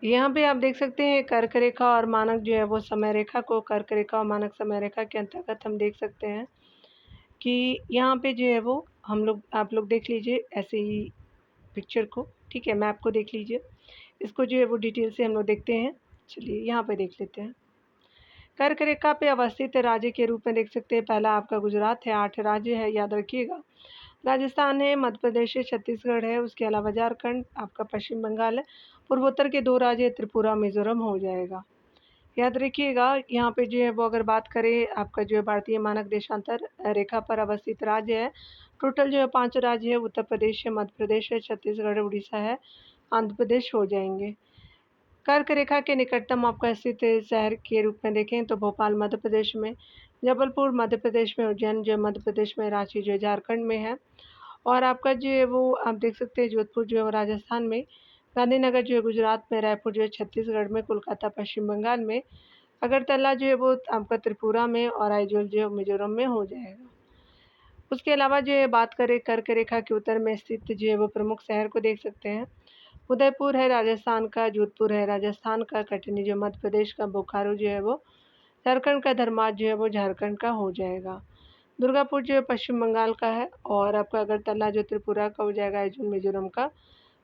A: यहाँ पे आप देख सकते हैं कर्क रेखा और मानक जो है वो समय रेखा को, कर्क रेखा और मानक समय रेखा के अंतर्गत हम देख सकते हैं कि यहाँ पे जो है वो आप लोग देख लीजिए ऐसे ही पिक्चर को, ठीक है, मैप को देख लीजिए। इसको जो है वो डिटेल से हम लोग देखते हैं। चलिए यहाँ पे देख लेते हैं। कर्क रेखा पे अवस्थित राज्य के रूप में देख सकते हैं, पहला आपका गुजरात है, 8 राज्य है, याद रखिएगा। राजस्थान है, मध्य प्रदेश है, छत्तीसगढ़ है, उसके अलावा झारखंड, आपका पश्चिम बंगाल है, पूर्वोत्तर के 2 राज्य त्रिपुरा, मिज़ोरम हो जाएगा। याद रखिएगा यहाँ पे जो है वो अगर बात करें आपका जो है भारतीय मानक देशांतर रेखा पर अवस्थित राज्य है, टोटल जो है 5 राज्य है, उत्तर प्रदेश है, मध्य प्रदेश है, छत्तीसगढ़ है, उड़ीसा है, आंध्र प्रदेश हो जाएंगे। कर्क रेखा के निकटतम आपका स्थित शहर के रूप में देखें तो भोपाल मध्य प्रदेश में, जबलपुर मध्य प्रदेश में, उज्जैन जो है मध्य प्रदेश में, रांची जो है झारखंड में है, और आपका जो है वो आप देख सकते हैं जोधपुर जो है वो राजस्थान में, गांधीनगर जो है गुजरात में, रायपुर जो है छत्तीसगढ़ में, कोलकाता पश्चिम बंगाल में, अगरतला जो है वो आपका त्रिपुरा में, और आइजोल जो है मिजोरम में हो जाएगा। उसके अलावा जो है बात करें कर्क रेखा के उत्तर में स्थित जो है वो प्रमुख शहर को देख सकते हैं। उदयपुर है राजस्थान का, जोधपुर है राजस्थान का, कटनी जो मध्य प्रदेश का, बोकारो जो है वो झारखंड का, धर्माज जो है वो झारखंड का हो जाएगा। दुर्गापुर जो है पश्चिम बंगाल का है, और आपका अगरतला जो त्रिपुरा का हो जाएगा, आइजोल मिजोरम का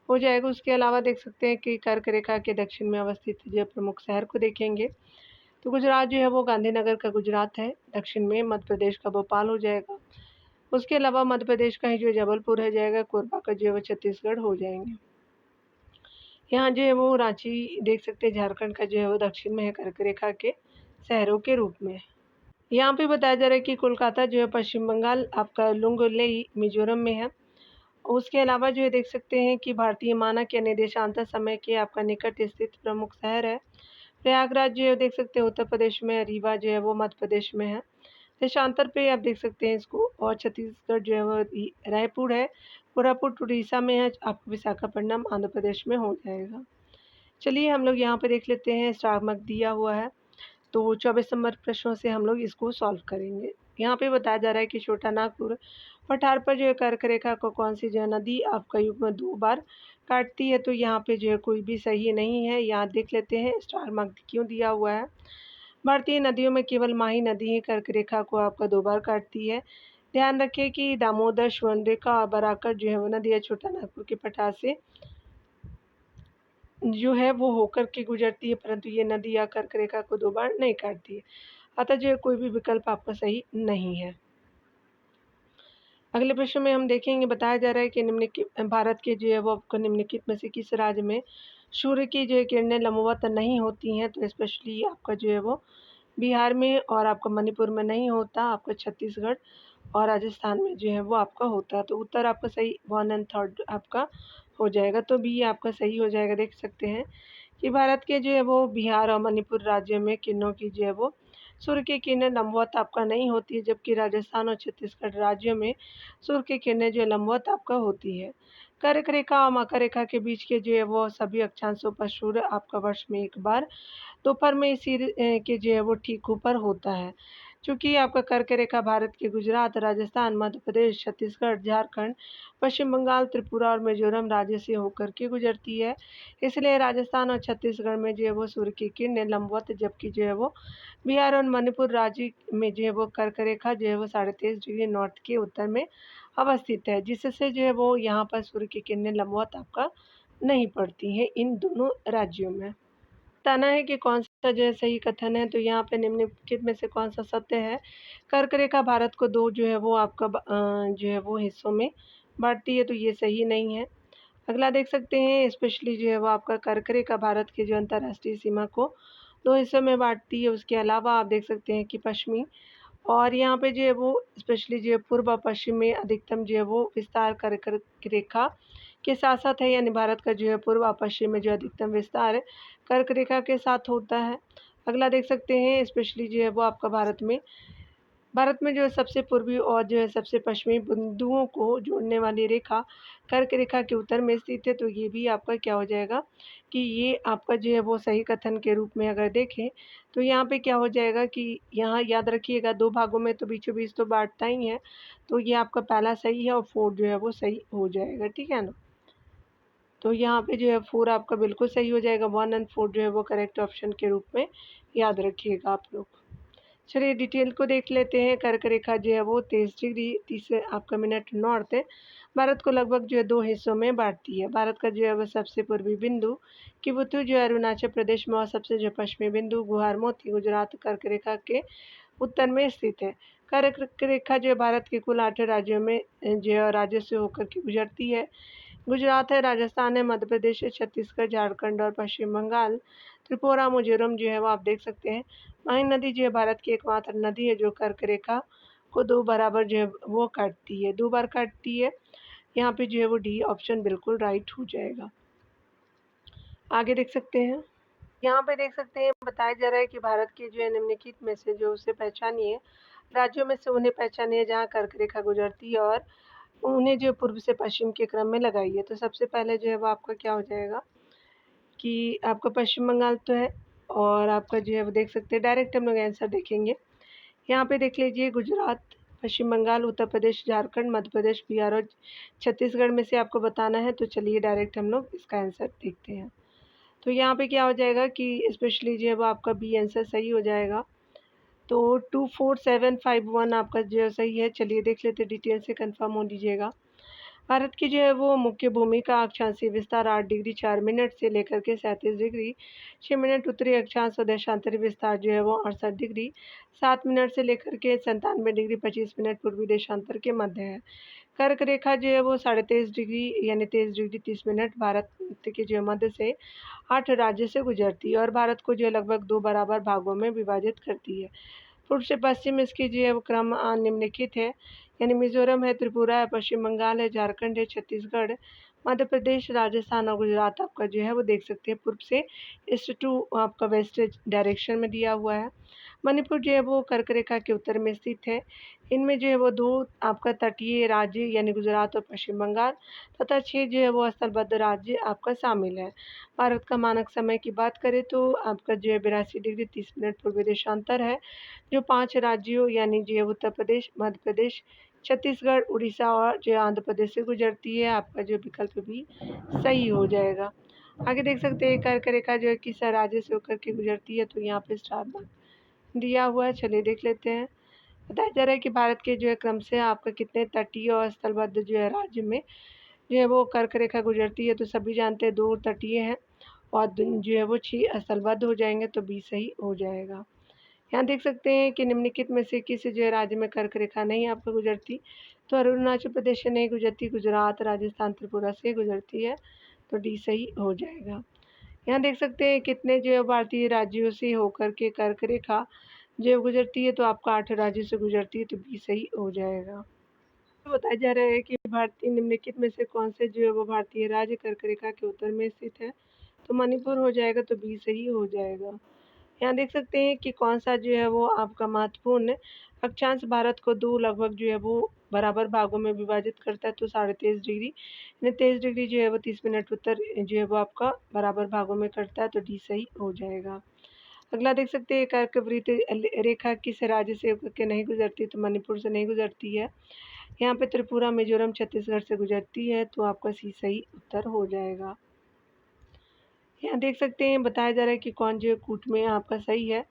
A: हो जाएगा। उसके अलावा देख सकते हैं कि कर्क रेखा के दक्षिण में अवस्थित जो प्रमुख शहर को देखेंगे तो गुजरात जो है वो गांधीनगर का गुजरात है, दक्षिण में मध्य प्रदेश का भोपाल हो जाएगा। उसके अलावा मध्य प्रदेश का ही जो जबलपुर है जाएगा, कोरबा का जो है वो छत्तीसगढ़ हो जाएंगे। यहाँ जो है वो रांची देख सकते हैं झारखंड का जो है वो दक्षिण में है कर्क रेखा के शहरों के रूप में। यहाँ पे बताया जा रहा है कि कोलकाता जो है पश्चिम बंगाल, आपका लुंगलेई मिजोरम में है। उसके अलावा जो है देख सकते हैं कि भारतीय मानक या निर्देशांतर समय के आपका निकट स्थित प्रमुख शहर है प्रयागराज जो है देख सकते हैं उत्तर प्रदेश में, रीवा जो है वो मध्य प्रदेश में है। देशांतर पे आप देख सकते हैं इसको, और छत्तीसगढ़ जो है वो रायपुर है, कोरापुट उड़ीसा में है, आपको विशाखापट्टनम आंध्र प्रदेश में हो जाएगा। चलिए हम लोग यहाँ पे देख लेते हैं, स्टार मार्क दिया हुआ है तो 24 नंबर प्रश्नों से हम लोग इसको सॉल्व करेंगे। यहाँ पे बताया जा रहा है कि छोटा नागपुर पठार पर जो है कर्क रेखा को कौन सी जो है नदी आपका युग में 2 बार काटती है, तो यहाँ पे जो है कोई भी सही नहीं है। यहाँ देख लेते हैं स्टार मार्क क्यों दिया हुआ है। भारतीय नदियों में केवल माही नदी ही कर्क रेखा को आपका 2 बार काटती है। ध्यान रखिए कि दामोदर, स्वर्णरेखा और बराकर जो है वो नदियाँ छोटा नागपुर के पठार से जो है वो होकर के गुजरती है, परंतु ये नदी या कर्क रेखा को 2 बार नहीं काटती है। अतः जो है कोई भी विकल्प आपका सही नहीं है। अगले प्रश्न में हम देखेंगे, बताया जा रहा है कि निम्नलिखित भारत के जो है वो आपको निम्नलिखित में से किस राज्य में सूर्य की जो है किरणें लंबवत नहीं होती हैं, तो स्पेशली आपका जो है वो बिहार में, और आपका मणिपुर में नहीं होता, आपका छत्तीसगढ़ और राजस्थान में जो है वो आपका होता है। तो उत्तर आपका सही 1 एंड 3 आपका हो जाएगा, तो बी आपका सही हो जाएगा। देख सकते हैं कि भारत के जो है वो बिहार और मणिपुर राज्यों में किरणों की जो है वो सूर्य की किरणें लंबवत आपका नहीं होती है, जबकि राजस्थान और छत्तीसगढ़ राज्यों में सूर्य की किरणें जो है लंबवत आपका होती है। कर्क रेखा और मकर रेखा के बीच के जो है वो सभी अक्षांशों पर सूर्य आपका वर्ष में एक बार दोपहर में इसी के जो है वो ठीक ऊपर होता है। चूँकि आपका कर्क रेखा भारत के गुजरात, राजस्थान, मध्य प्रदेश, छत्तीसगढ़, झारखंड, पश्चिम बंगाल, त्रिपुरा और मिजोरम राज्य से होकर के गुजरती है, इसलिए राजस्थान और छत्तीसगढ़ में जो है वो सूर्य की किरणें लंबवत, जबकि जो है वो बिहार और मणिपुर राज्य में जो है वो कर्क रेखा जो है वो 23.5 डिग्री नॉर्थ के उत्तर में अवस्थित है, जिससे जो है वो यहाँ पर सूर्य की किरणें लंबवत आपका नहीं पड़ती हैं इन दोनों राज्यों में। बताना है कि कौन-सा जो है सही कथन है, तो यहाँ पे निम्नलिखित में से कौन-सा सत्य है। कर्क रेखा भारत को 2 जो है वो आपका जो है वो हिस्सों में बाँटती है, तो ये सही नहीं है। अगला देख सकते हैं, स्पेशली जो है वो आपका कर्क रेखा भारत की जो अंतर्राष्ट्रीय सीमा को 2 हिस्सों में बाँटती है। उसके अलावा आप देख सकते हैं कि पश्चिमी, और यहाँ पे जो है वो स्पेशली जो है पूर्व और पश्चिम में अधिकतम जो है वो विस्तार कर्क रेखा के साथ-साथ है, यानी भारत का जो है पूर्व और पश्चिम में जो अधिकतम विस्तार कर्क रेखा के साथ होता है। अगला देख सकते हैं, स्पेशली जो है वो आपका भारत में जो है सबसे पूर्वी और जो है सबसे पश्चिमी बिंदुओं को जोड़ने वाली रेखा कर्क रेखा के उत्तर में स्थित है, तो ये भी आपका क्या हो जाएगा कि ये आपका जो है वो सही कथन के रूप में अगर देखें, तो यहाँ पे क्या हो जाएगा कि यहाँ याद रखिएगा 2 भागों में तो बीचों-बीच तो बाँटता ही है, तो ये आपका पहला सही है और 4 जो है वो सही हो जाएगा, ठीक है ना? तो यहाँ पे जो है 4 आपका बिल्कुल सही हो जाएगा, 1 एंड 4 जो है वो करेक्ट ऑप्शन के रूप में याद रखिएगा आप लोग। चलिए डिटेल को देख लेते हैं। कर्क रेखा जो है वो 23 डिग्री 30 आपका मिनट नॉर्थ है, भारत को लगभग जो है 2 हिस्सों में बाँटती है। भारत का जो है वो सबसे पूर्वी बिंदु किबुतु जो है अरुणाचल प्रदेश में और सबसे जो पश्चिमी बिंदु गुहार मोती गुजरात कर्क रेखा के उत्तर में स्थित है। कर्क रेखा जो है भारत के कुल 8 राज्यों में जो है राज्य से होकर के गुजरती है। गुजरात है, राजस्थान है, मध्य प्रदेश है, छत्तीसगढ़, झारखंड और पश्चिम बंगाल, त्रिपुरा, मिजोरम जो है वो आप देख सकते हैं। माही नदी जो है भारत की एकमात्र नदी है जो कर्क रेखा को 2 बराबर जो है वो काटती है, 2 बार काटती है। यहाँ पे जो है वो डी ऑप्शन बिल्कुल राइट हो जाएगा। आगे देख सकते हैं। यहाँ पे देख सकते हैं बताया जा रहा है कि भारत के जो है निम्नलिखित में से जो उसे पहचानिए, राज्यों में से उन्हें पहचानिए जहाँ कर्क रेखा गुजरती है और उन्हें जो पूर्व से पश्चिम के क्रम में लगाइए। तो सबसे पहले जो है वो आपका क्या हो जाएगा कि आपका पश्चिम बंगाल तो है, और आपका जो है वो देख सकते हैं डायरेक्ट हम लोग आंसर देखेंगे। यहाँ पे देख लीजिए गुजरात, पश्चिम बंगाल, उत्तर प्रदेश, झारखंड, मध्य प्रदेश, बिहार और छत्तीसगढ़ में से आपको बताना है। तो चलिए डायरेक्ट हम लोग इसका आंसर देखते हैं। तो यहाँ पे क्या हो जाएगा कि स्पेशली जो है वो आपका बी आंसर सही हो जाएगा। तो 24751 आपका जो है सही है। चलिए देख लेते डिटेल से, कंफर्म हो लीजिएगा। भारत की जो है वो मुख्य भूमि का अक्षांशीय विस्तार 8 डिग्री 4 मिनट से लेकर के 37 डिग्री 6 मिनट, उत्तरी अक्षांश और देशांतरी विस्तार जो है वो 68 डिग्री 7 मिनट से लेकर के 97 डिग्री 25 मिनट पूर्वी देशांतर के मध्य है। कर्क रेखा जो है वो 23.5 डिग्री यानी 23 डिग्री 30 मिनट भारत के जो मध्य से 8 राज्य से गुजरती है और भारत को जो है लगभग 2 बराबर भागों में विभाजित करती है। पूर्व से पश्चिम इसकी जो है वो क्रम निम्नलिखित है, यानी मिजोरम है, त्रिपुरा है, पश्चिम बंगाल है, झारखंड है, छत्तीसगढ़, मध्य प्रदेश, राजस्थान और गुजरात आपका जो है वो देख सकते हैं पूर्व से ईस्ट टू आपका वेस्ट डायरेक्शन में दिया हुआ है। मणिपुर जो है वो कर्क रेखा के उत्तर में स्थित है। इनमें जो है वो 2 आपका तटीय राज्य यानी गुजरात और पश्चिम बंगाल तथा 6 जो है वो स्थलबद्ध राज्य आपका शामिल है। भारत का मानक समय की बात करें तो आपका जो है 82 डिग्री 30 मिनट पूर्वी देशांतर है, जो 5 राज्यों यानी जो है उत्तर प्रदेश, मध्य प्रदेश, छत्तीसगढ़, उड़ीसा और जो आंध्र प्रदेश से गुजरती है। आपका जो विकल्प भी सही हो जाएगा। आगे देख सकते हैं कर्क रेखा जो है किस राज्य से होकर के गुजरती है, तो यहाँ पे स्टार मार्क दिया हुआ है। चलिए देख लेते हैं। बताया जा रहा है कि भारत के जो है क्रम से आपका कितने तटीय और स्थलबद्ध जो है राज्य में जो है वो कर्क रेखा गुजरती है। तो सभी जानते हैं 2 तटीय हैं और जो है वो 6 स्थलबद्ध हो जाएंगे, तो बी सही हो जाएगा। यहाँ देख सकते हैं कि निम्नलिखित में से किस जो है राज्य में कर्क रेखा नहीं आपको गुजरती, तो अरुणाचल प्रदेश से नहीं गुजरती, गुजरात, राजस्थान, त्रिपुरा से गुजरती है, तो डी सही हो जाएगा। यहाँ देख सकते हैं कितने जो है भारतीय राज्यों से होकर के कर्क रेखा जो है गुजरती है, तो आपका 8 राज्यों से गुजरती है, तो बी सही हो जाएगा। तो बताया जा रहा है कि भारतीय निम्नलिखित में से कौन से जो है वो भारतीय राज्य कर्क रेखा के उत्तर में स्थित है, तो मणिपुर हो जाएगा, तो बी सही हो जाएगा। यहाँ देख सकते हैं कि कौन सा जो है वो आपका महत्वपूर्ण अक्षांश भारत को 2 लगभग जो है वो बराबर भागों में विभाजित करता है, तो 23.5 डिग्री यानी 23 डिग्री जो है वो 30 मिनट उत्तर जो है वो आपका बराबर भागों में करता है, तो डी सही हो जाएगा। अगला देख सकते हैं कर्क वृत्त रेखा किस राज्य से होकर के नहीं गुजरती, तो मणिपुर से नहीं गुजरती है। यहाँ पे त्रिपुरा, मिजोरम, छत्तीसगढ़ से गुजरती है, तो आपका सी सही उत्तर हो जाएगा। यहाँ देख सकते हैं बताया जा रहा है कि कौन जो कूट में आपका सही है।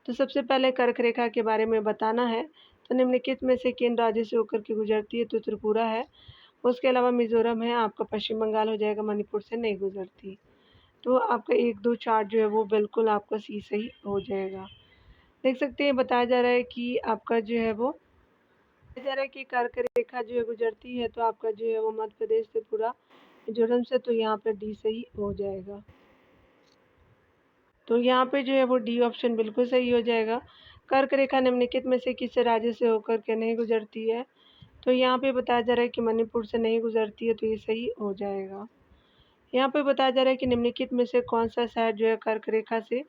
A: तो सबसे पहले कर्क रेखा के बारे में बताना है। तो निम्नलिखित में से किन राज्य से होकर के गुजरती है, तो त्रिपुरा है, उसके अलावा मिजोरम है, आपका पश्चिम बंगाल हो जाएगा, मणिपुर से नहीं गुजरती। तो आपका 1, 2, 4 जो है वो बिल्कुल आपका सी सही हो जाएगा। देख सकते हैं बताया जा रहा है कि आपका जो है वो बताया जा रहा है कि कर्क रेखा जो है गुजरती है, तो आपका जो है वो मध्य प्रदेश से पूरा मिजोरम से, तो यहाँ पे डी सही हो जाएगा। तो यहाँ पे जो है वो डी ऑप्शन बिल्कुल सही हो जाएगा। कर्क रेखा निम्नलिखित में से किस राज्य से होकर के नहीं गुजरती है, तो यहाँ पे बताया जा रहा है कि मणिपुर से नहीं गुजरती है, तो ये सही हो जाएगा। यहाँ पे बताया जा रहा है कि निम्नलिखित में से कौन सा शहर जो है कर्क रेखा से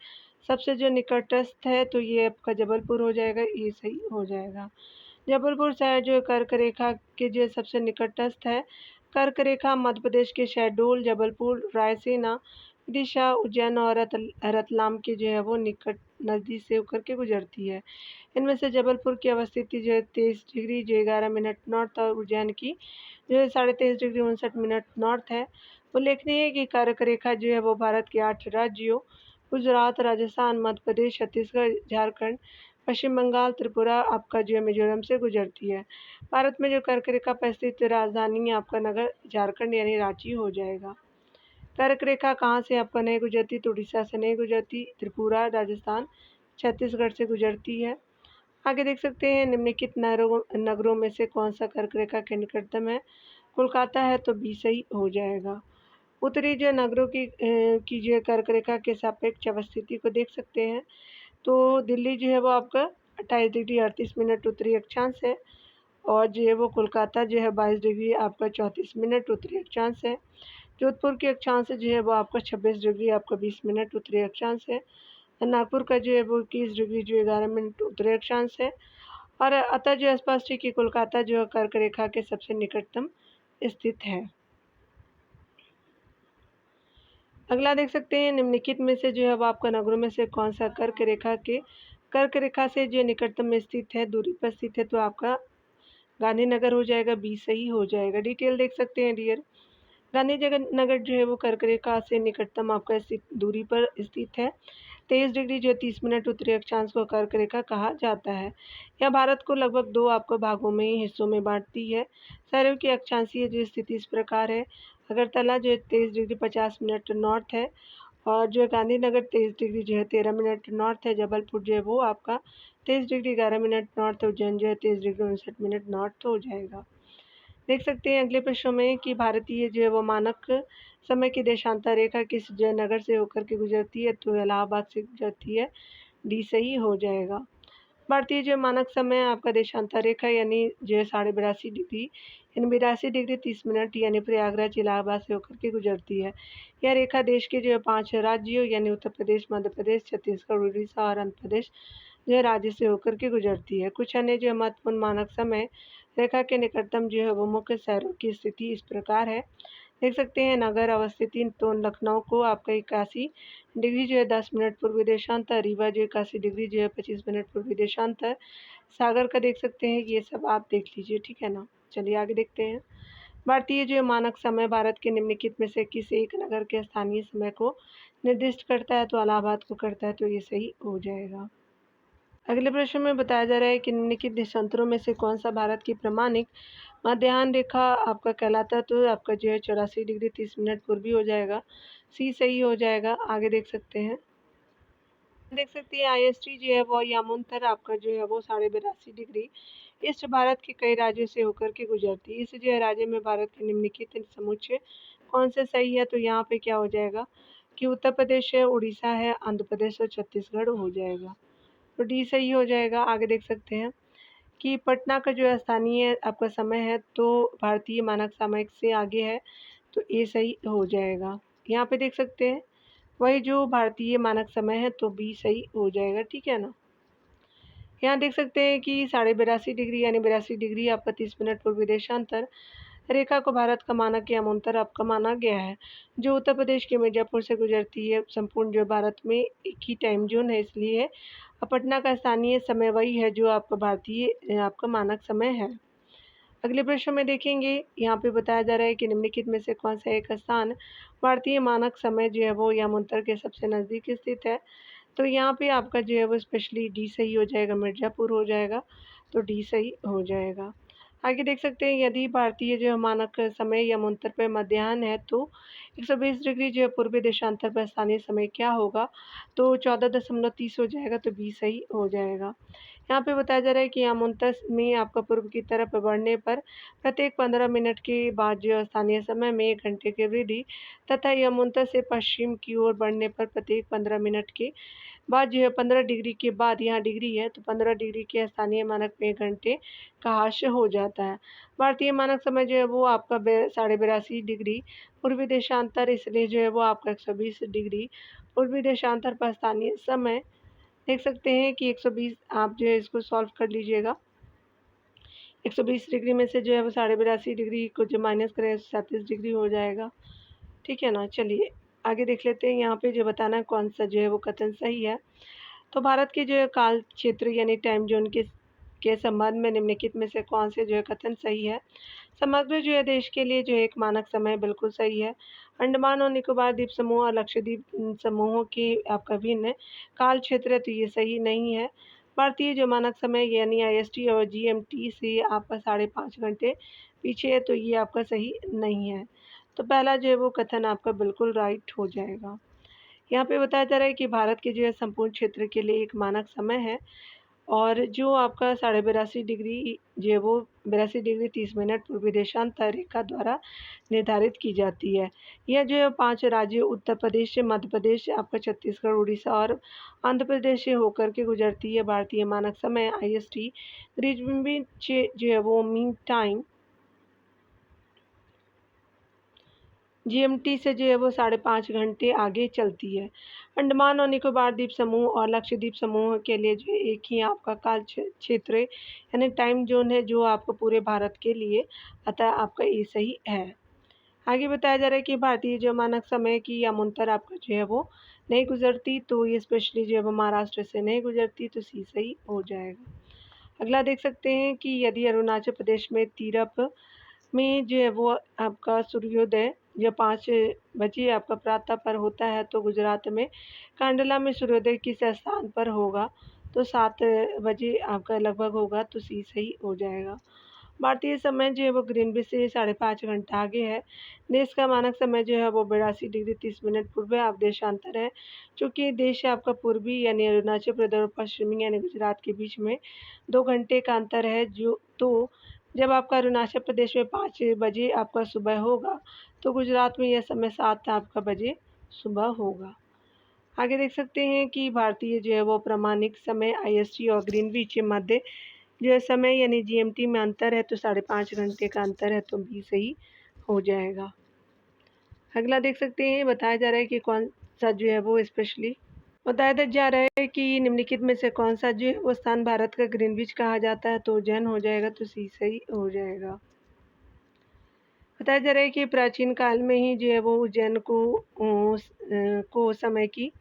A: सबसे जो निकटस्थ है, तो ये आपका जबलपुर हो जाएगा, ये सही हो जाएगा। जबलपुर शहर जो है कर्क रेखा के जो सबसे निकटस्थ है। कर्क रेखा मध्य प्रदेश के शहडोल, जबलपुर, रायसेना, दिशा उज्जैन और रतलाम के जो है वो निकट नज़दीक से होकर के गुजरती है। इनमें से जबलपुर की अवस्थिति जो है 23 डिग्री जो 11 मिनट नॉर्थ और उज्जैन की जो है 23.5 डिग्री 59 मिनट नॉर्थ है। उल्लेखनीय है कि कर्क रेखा जो है वो भारत के 8 राज्यों गुजरात, राजस्थान, मध्य प्रदेश, छत्तीसगढ़, झारखंड, पश्चिम बंगाल, त्रिपुरा आपका जो है मिज़ोरम से गुजरती है। भारत में जो कर्क रेखा पर स्थित राजधानी आपका नगर झारखंड यानी रांची हो जाएगा। कर्क रेखा कहाँ से आपका नहीं गुजरती? तो उड़ीसा से नहीं गुजरती, त्रिपुरा, राजस्थान, छत्तीसगढ़ से गुजरती है। आगे देख सकते हैं निम्नलिखित नगरों में से कौन सा कर्क रेखा के निकटतम है? कोलकाता है तो बी सही हो जाएगा। उत्तरी जो नगरों की जो कर्क रेखा के सापेक्ष अवस्थिति को देख सकते हैं तो दिल्ली जो है वो आपका 28 डिग्री 38 मिनट उत्तरी अक्षांश है और जो है वो कोलकाता जो है 22 डिग्री आपका 34 मिनट उत्तरी अक्षांश है। जोधपुर के अक्षांश जो है वो आपका 26 डिग्री आपका 20 मिनट उत्तरी अक्षांश है। नागपुर का जो है वो 21 डिग्री जो 11 मिनट उत्तरी अक्षांश है और अतः जो स्पष्ट है कि कोलकाता जो है कर्क रेखा के सबसे निकटतम स्थित है। अगला देख सकते हैं निम्नलिखित में से जो है वो आपका नगरों में से कौन सा कर्क रेखा से जो निकटतम स्थित है दूरी पर स्थित है? तो आपका गांधीनगर हो जाएगा, बी सही हो जाएगा। डिटेल देख सकते हैं डियर। गांधी जगह नगर जो है वो कर्क रेखा से निकटतम आपका स्थित दूरी पर स्थित है। 23 डिग्री जो 30 मिनट उत्तरी अक्षांश को कर्क रेखा कहा जाता है। यह भारत को लगभग दो आपको भागों में हिस्सों में बांटती है। शहरों की अक्षांशीय जो स्थिति इस प्रकार है। अगरतला जो 23 डिग्री 50 मिनट नॉर्थ है और जो गांधीनगर 23 डिग्री जो है 13 मिनट नॉर्थ है। जबलपुर जो है वो आपका 23 डिग्री 11 मिनट नॉर्थ, उज्जैन जो है 23 डिग्री 59 मिनट नॉर्थ हो जाएगा। देख सकते हैं अगले प्रश्नों में कि भारतीय जो है वो मानक समय की देशांतर रेखा किस जो नगर से होकर के गुजरती है? तो इलाहाबाद से गुजरती है, डी सही हो जाएगा। भारतीय जो मानक समय आपका देशांतर रेखा यानी जो है 82.5 डिग्री यानी 82 डिग्री 30 मिनट यानी प्रयागराज इलाहाबाद से होकर के गुजरती है। यह रेखा देश के जो है 5 राज्यों यानी उत्तर प्रदेश, मध्य प्रदेश, छत्तीसगढ़, उड़ीसा और आंध्र प्रदेश जो है राज्य से होकर के गुजरती है। कुछ अन्य जो महत्वपूर्ण मानक समय रेखा के निकटतम जो है वो मुख्य शहरों की स्थिति इस प्रकार है। देख सकते हैं नगर अवस्थिति तो लखनऊ को आपका 81 डिग्री जो है 10 मिनट पूर्वी देशांतर, रीवा जो 81 डिग्री जो है 25 मिनट पूर्वी देशांतर, सागर का देख सकते हैं ये सब आप देख लीजिए, ठीक है ना। चलिए आगे देखते हैं। भारतीय जो मानक समय भारत के निम्नलिखित में से किस एक नगर के स्थानीय समय को निर्दिष्ट करता है? तो इलाहाबाद को करता है, तो ये सही हो जाएगा। अगले प्रश्न में बताया जा रहा है कि निम्नलिखित देशांतरों में से कौन सा भारत की प्रमाणिक मध्याह्न रेखा आपका कहलाता है? तो आपका जो है 84 डिग्री 30 मिनट पूर्वी हो जाएगा, सी सही हो जाएगा। आगे देख सकते हैं। देख सकते हैं IST जो है वो यामुनतर आपका जो है वो 82.5 डिग्री ईस्ट भारत के कई राज्यों से होकर के गुजरती है। इस जो है राज्य में भारत के निम्नलिखित समुच्चय कौन से सही है? तो यहाँ पे क्या हो जाएगा कि उत्तर प्रदेश है, उड़ीसा है, आंध्र प्रदेश और छत्तीसगढ़ हो जाएगा, तो डी सही हो जाएगा। आगे देख सकते हैं कि पटना का जो स्थानीय आपका समय है तो भारतीय मानक सामयिक से आगे है, तो ए सही हो जाएगा। यहाँ पे देख सकते हैं वही जो भारतीय मानक समय है तो बी सही हो जाएगा, ठीक है ना। यहाँ देख सकते हैं कि 82.5 डिग्री यानी 82 डिग्री आपका 30 मिनट पूर्वी देशांतर रेखा को भारत का मानक यामुनतर आपका माना गया है, जो उत्तर प्रदेश के मिर्जापुर से गुजरती है। संपूर्ण जो भारत में एक ही टाइम जोन है, इसलिए पटना का स्थानीय समय वही है जो आपका भारतीय आपका मानक समय है। अगले प्रश्न में देखेंगे, यहाँ पे बताया जा रहा है कि निम्नलिखित में से कौन सा एक स्थान भारतीय मानक समय जो है वो यामुनतर के सबसे नज़दीक स्थित है? तो यहाँ पे आपका जो है वो स्पेशली डी सही हो जाएगा, मिर्ज़ापुर हो जाएगा, तो डी सही हो जाएगा। आगे देख सकते हैं यदि भारतीय जो है मानक समय यामुनतर पे मध्याह्न है तो 120 डिग्री जो है पूर्वी देशांतर पर स्थानीय समय क्या होगा? तो 14.30 हो जाएगा, तो बी सही हो जाएगा। यहाँ पे बताया जा रहा है कि यामुनतर में आपका पूर्व की तरफ बढ़ने पर प्रत्येक 15 मिनट के बाद जो स्थानीय समय में 1 घंटे की वृद्धि तथा यामुनतर से पश्चिम की ओर बढ़ने पर प्रत्येक 15 मिनट के बाद जो है 15 डिग्री के बाद यहाँ डिग्री है तो 15 डिग्री के स्थानीय मानक में 1 घंटे का हास्य हो जाता है। भारतीय मानक समय जो है वो आपका 82.5 डिग्री पूर्वी देशांतर, इसलिए जो है वो आपका 120 डिग्री पूर्वी देशांतर पर स्थानीय समय देख सकते हैं कि 120 आप जो है इसको सॉल्व कर लीजिएगा। 120 डिग्री में से जो है वो 82.5 डिग्री को जो माइनस करें 37 डिग्री हो जाएगा, ठीक है ना। चलिए आगे देख लेते हैं यहाँ पे जो बताना है कौन-सा जो है वो कथन सही है। तो भारत के जो है काल क्षेत्र यानी टाइम ज़ोन के संबंध में निम्नलिखित में से कौन से जो है कथन सही है? समग्र जो है देश के लिए जो एक मानक समय बिल्कुल सही है। अंडमान और निकोबार द्वीप समूह और लक्षद्वीप समूहों की आपका भिन्न काल क्षेत्र है तो ये सही नहीं है। भारतीय जो मानक समय यानी आईएसटी और जीएमटी से आपका 5.5 घंटे पीछे है तो ये आपका सही नहीं है। तो पहला जो है वो कथन आपका बिल्कुल राइट हो जाएगा। यहाँ पे बताया जा रहा है कि भारत के जो है संपूर्ण क्षेत्र के लिए एक मानक समय है और जो आपका 82.5 डिग्री जो है वो 82 डिग्री 30 मिनट पूर्वी देशांतर रेखा द्वारा निर्धारित की जाती है। यह जो है 5 राज्य उत्तर प्रदेश से मध्य प्रदेश, आपका छत्तीसगढ़, उड़ीसा और आंध्र प्रदेश से होकर के गुजरती है। भारतीय मानक समय आईएसटी ग्रीनविच जो है वो मीन टाइम जीएमटी से जो है वो 5.5 घंटे आगे चलती है। अंडमान और निकोबार द्वीप समूह और लक्षद्वीप समूह के लिए जो है एक ही आपका काल क्षेत्र यानी टाइम ज़ोन है जो आपको पूरे भारत के लिए अतः आपका ये सही है। आगे बताया जा रहा है कि भारतीय जो मानक समय की यामुनतर आपका जो है वो नहीं गुजरती तो ये स्पेशली जो है वो महाराष्ट्र से नहीं गुजरती तो सी सही हो जाएगा। अगला देख सकते हैं कि यदि अरुणाचल प्रदेश में तीरप में जो है वो आपका सूर्योदय जब 5 बजे आपका प्रातः पर होता है तो गुजरात में कांडला में सूर्योदय किस स्थान पर होगा? तो 7 बजे आपका लगभग होगा तो सी सही हो जाएगा। भारतीय समय जो है वो ग्रीनविच से 5.5 घंटा आगे है। देश का मानक समय जो है वो 82 डिग्री 30 मिनट पूर्व देशांतर है। चूँकि देश आपका पूर्वी यानी अरुणाचल प्रदेश और पश्चिमी यानी गुजरात के बीच में 2 घंटे का अंतर है जो तो जब आपका अरुणाचल प्रदेश में 5 बजे आपका सुबह होगा, तो गुजरात में यह समय 7 आपका बजे सुबह होगा। आगे देख सकते हैं कि भारतीय जो है वो प्रामाणिक समय आईएसटी और ग्रीनविच के मध्य जो है समय यानी जीएमटी में अंतर है तो 5.5 घंटे का अंतर है तो बी सही हो जाएगा। अगला देख सकते हैं बताया जा रहा है कि कौन सा जो है वो स्पेशली बताया जा रहा है कि निम्नलिखित में से कौन सा जो है वो स्थान भारत का ग्रीनविच कहा जाता है तो उज्जैन हो जाएगा तो सी सही हो जाएगा। बताया जा रहा है कि प्राचीन काल में ही जो है वो उज्जैन को समय की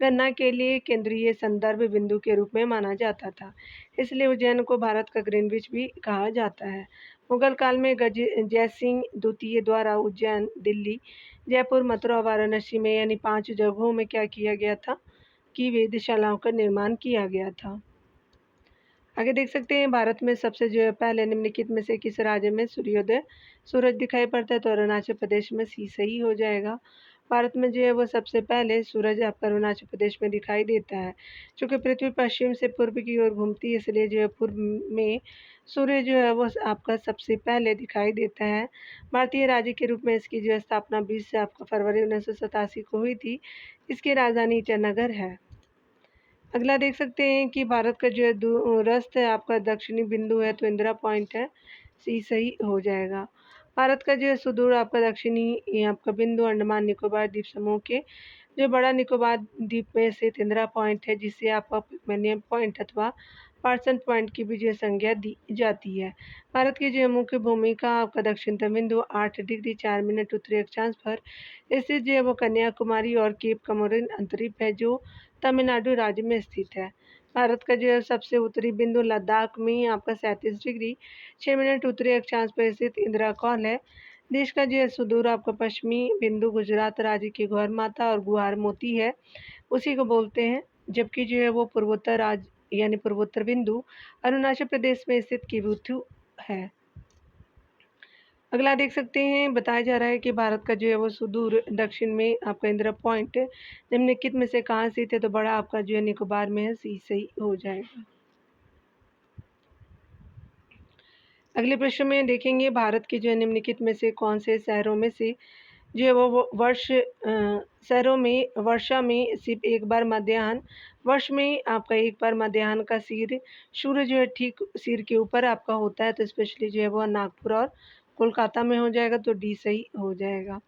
A: गणना के लिए केंद्रीय संदर्भ बिंदु के रूप में माना जाता था। इसलिए उज्जैन को भारत का ग्रीनविच भी कहा जाता है। मुगल काल में जयसिंह द्वितीय द्वारा उज्जैन, दिल्ली, जयपुर, मथुरा और वाराणसी में यानी 5 जगहों में क्या किया गया था कि वेधशालाओं का निर्माण किया गया था। आगे देख सकते हैं भारत में सबसे जो है पहले निम्नलिखित में से किस राज्य में सूर्योदय सूरज दिखाई पड़ता है तो अरुणाचल प्रदेश में सी सही हो जाएगा। भारत में जो है वो सबसे पहले सूरज आपका अरुणाचल प्रदेश में दिखाई देता है। चूँकि पृथ्वी पश्चिम से पूर्व की ओर घूमती है इसलिए जो है पूर्व में सूर्य जो है वो आपका सबसे पहले दिखाई देता है। भारतीय राज्य के रूप में इसकी जो है स्थापना 20 से आपका फरवरी 1987 को हुई थी। इसकी राजधानी ईटानगर है। अगला देख सकते हैं कि भारत का जो है दूरस्थ है आपका दक्षिणी बिंदु है तो इंदिरा पॉइंट है, सी सही हो जाएगा। भारत का जो है सुदूर आपका दक्षिणी ये आपका बिंदु अंडमान निकोबार द्वीप समूह के जो बड़ा निकोबार द्वीप में स्थित इंदिरा पॉइंट है जिसे आपका पिगमेलियन पॉइंट अथवा पार्सन पॉइंट की भी जो है संज्ञा दी जाती है। भारत की जो है मुख्य भूमिका आपका दक्षिणतम बिंदु 8 डिग्री 4 मिनट उत्तरी अक्षांश पर स्थित जो है वो कन्याकुमारी और केप कमोरिन अंतरिप है जो तमिलनाडु राज्य में स्थित है। भारत का जो है सबसे उत्तरी बिंदु लद्दाख में आपका 37 डिग्री 6 मिनट उत्तरी अक्षांश पर स्थित इंदिरा कॉल है। देश का जो है सुदूर आपका पश्चिमी बिंदु गुजरात राज्य की गौर माता और गुहार मोती है, उसी को बोलते हैं। जबकि जो है वो पूर्वोत्तर राज्य यानी पूर्वोत्तर बिंदु अरुणाचल प्रदेश में स्थित किबुथु है। अगला देख सकते हैं बताया जा रहा है कि भारत का जो है वो सुदूर दक्षिण में आपका इंदिरा पॉइंट निम्नलिखित में से कहाँ स्थित है तो बड़ा आपका जो है निकोबार में है, सी सही हो जाएगा। अगले प्रश्न में देखेंगे भारत के जो है निम्नलिखित में से कौन से शहरों में से जो है वो शहरों में वर्षा में सिर्फ एक बार मध्याह्न वर्ष में आपका एक बार मध्याह्न का सूर्य जो है ठीक सिर के ऊपर आपका होता है तो स्पेशली जो है वो नागपुर और कोलकाता में हो जाएगा तो डी सही हो जाएगा।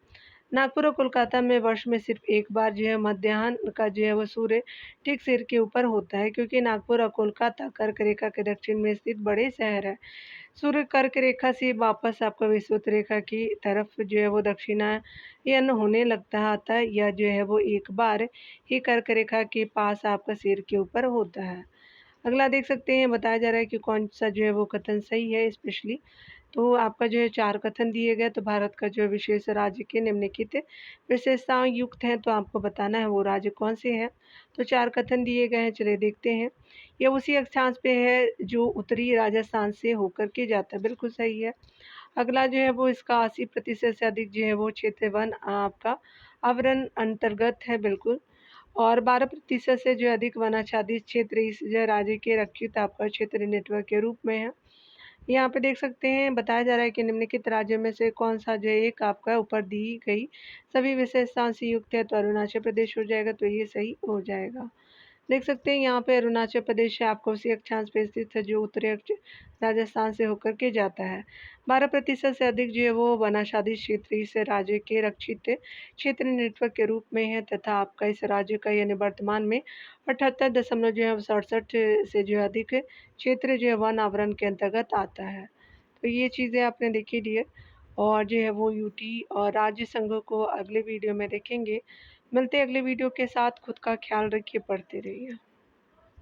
A: नागपुर और कोलकाता में वर्ष में सिर्फ एक बार जो है मध्याह्न का जो है वो सूर्य ठीक सिर के ऊपर होता है, क्योंकि नागपुर और कोलकाता कर्क रेखा के दक्षिण में स्थित बड़े शहर है। सूर्य कर्क रेखा से वापस आपका विषुवत रेखा की तरफ जो है वो दक्षिणायन होने लगता आता है, या जो है वो एक बार ही कर्क रेखा के पास आपका सिर के ऊपर होता है। अगला देख सकते हैं, बताया जा रहा है कि कौन सा जो है वो कथन सही है। स्पेशली तो आपका जो है 4 कथन दिए गए, तो भारत का जो है विशेष राज्य के निम्नलिखित विशेषताओं युक्त हैं, तो आपको बताना है वो राज्य कौन से हैं। तो 4 कथन दिए गए हैं, चलिए देखते हैं। ये उसी अक्षांश पे है जो उत्तरी राजस्थान से होकर के जाता है, बिल्कुल सही है। अगला जो है वो इसका 80% से अधिक जो है वो क्षेत्र वन आपका आवरण अंतर्गत है, बिल्कुल। और 12% से जो अधिक वनाच्छादित क्षेत्र इस जो राज्य के रक्षित आपका क्षेत्र नेटवर्क के रूप में है। यहाँ पे देख सकते हैं, बताया जा रहा है कि निम्नलिखित राज्यों में से कौन सा जो एक आपका ऊपर दी गई सभी विशेषताओं से युक्त है, तो अरुणाचल प्रदेश हो जाएगा, तो ये सही हो जाएगा। देख सकते हैं यहाँ पे अरुणाचल प्रदेश है आपको उसी अक्षांश पे स्थित है जो उत्तरी राजस्थान से होकर के जाता है। 12% से अधिक जो है वो वनाच्छादित क्षेत्र इस राज्य के रक्षित क्षेत्र नेटवर्क के रूप में है, तथा आपका इस राज्य का यानी वर्तमान में 78 दशमलव जो है 67 से जो अधिक क्षेत्र जो है वन आवरण के अंतर्गत आता है। तो ये चीज़ें आपने देखी ली है। और जो है वो यूटी और राज्य संघ को अगले वीडियो में देखेंगे। मिलते हैं अगले वीडियो के साथ, खुद का ख्याल रखिए, पढ़ते रहिए।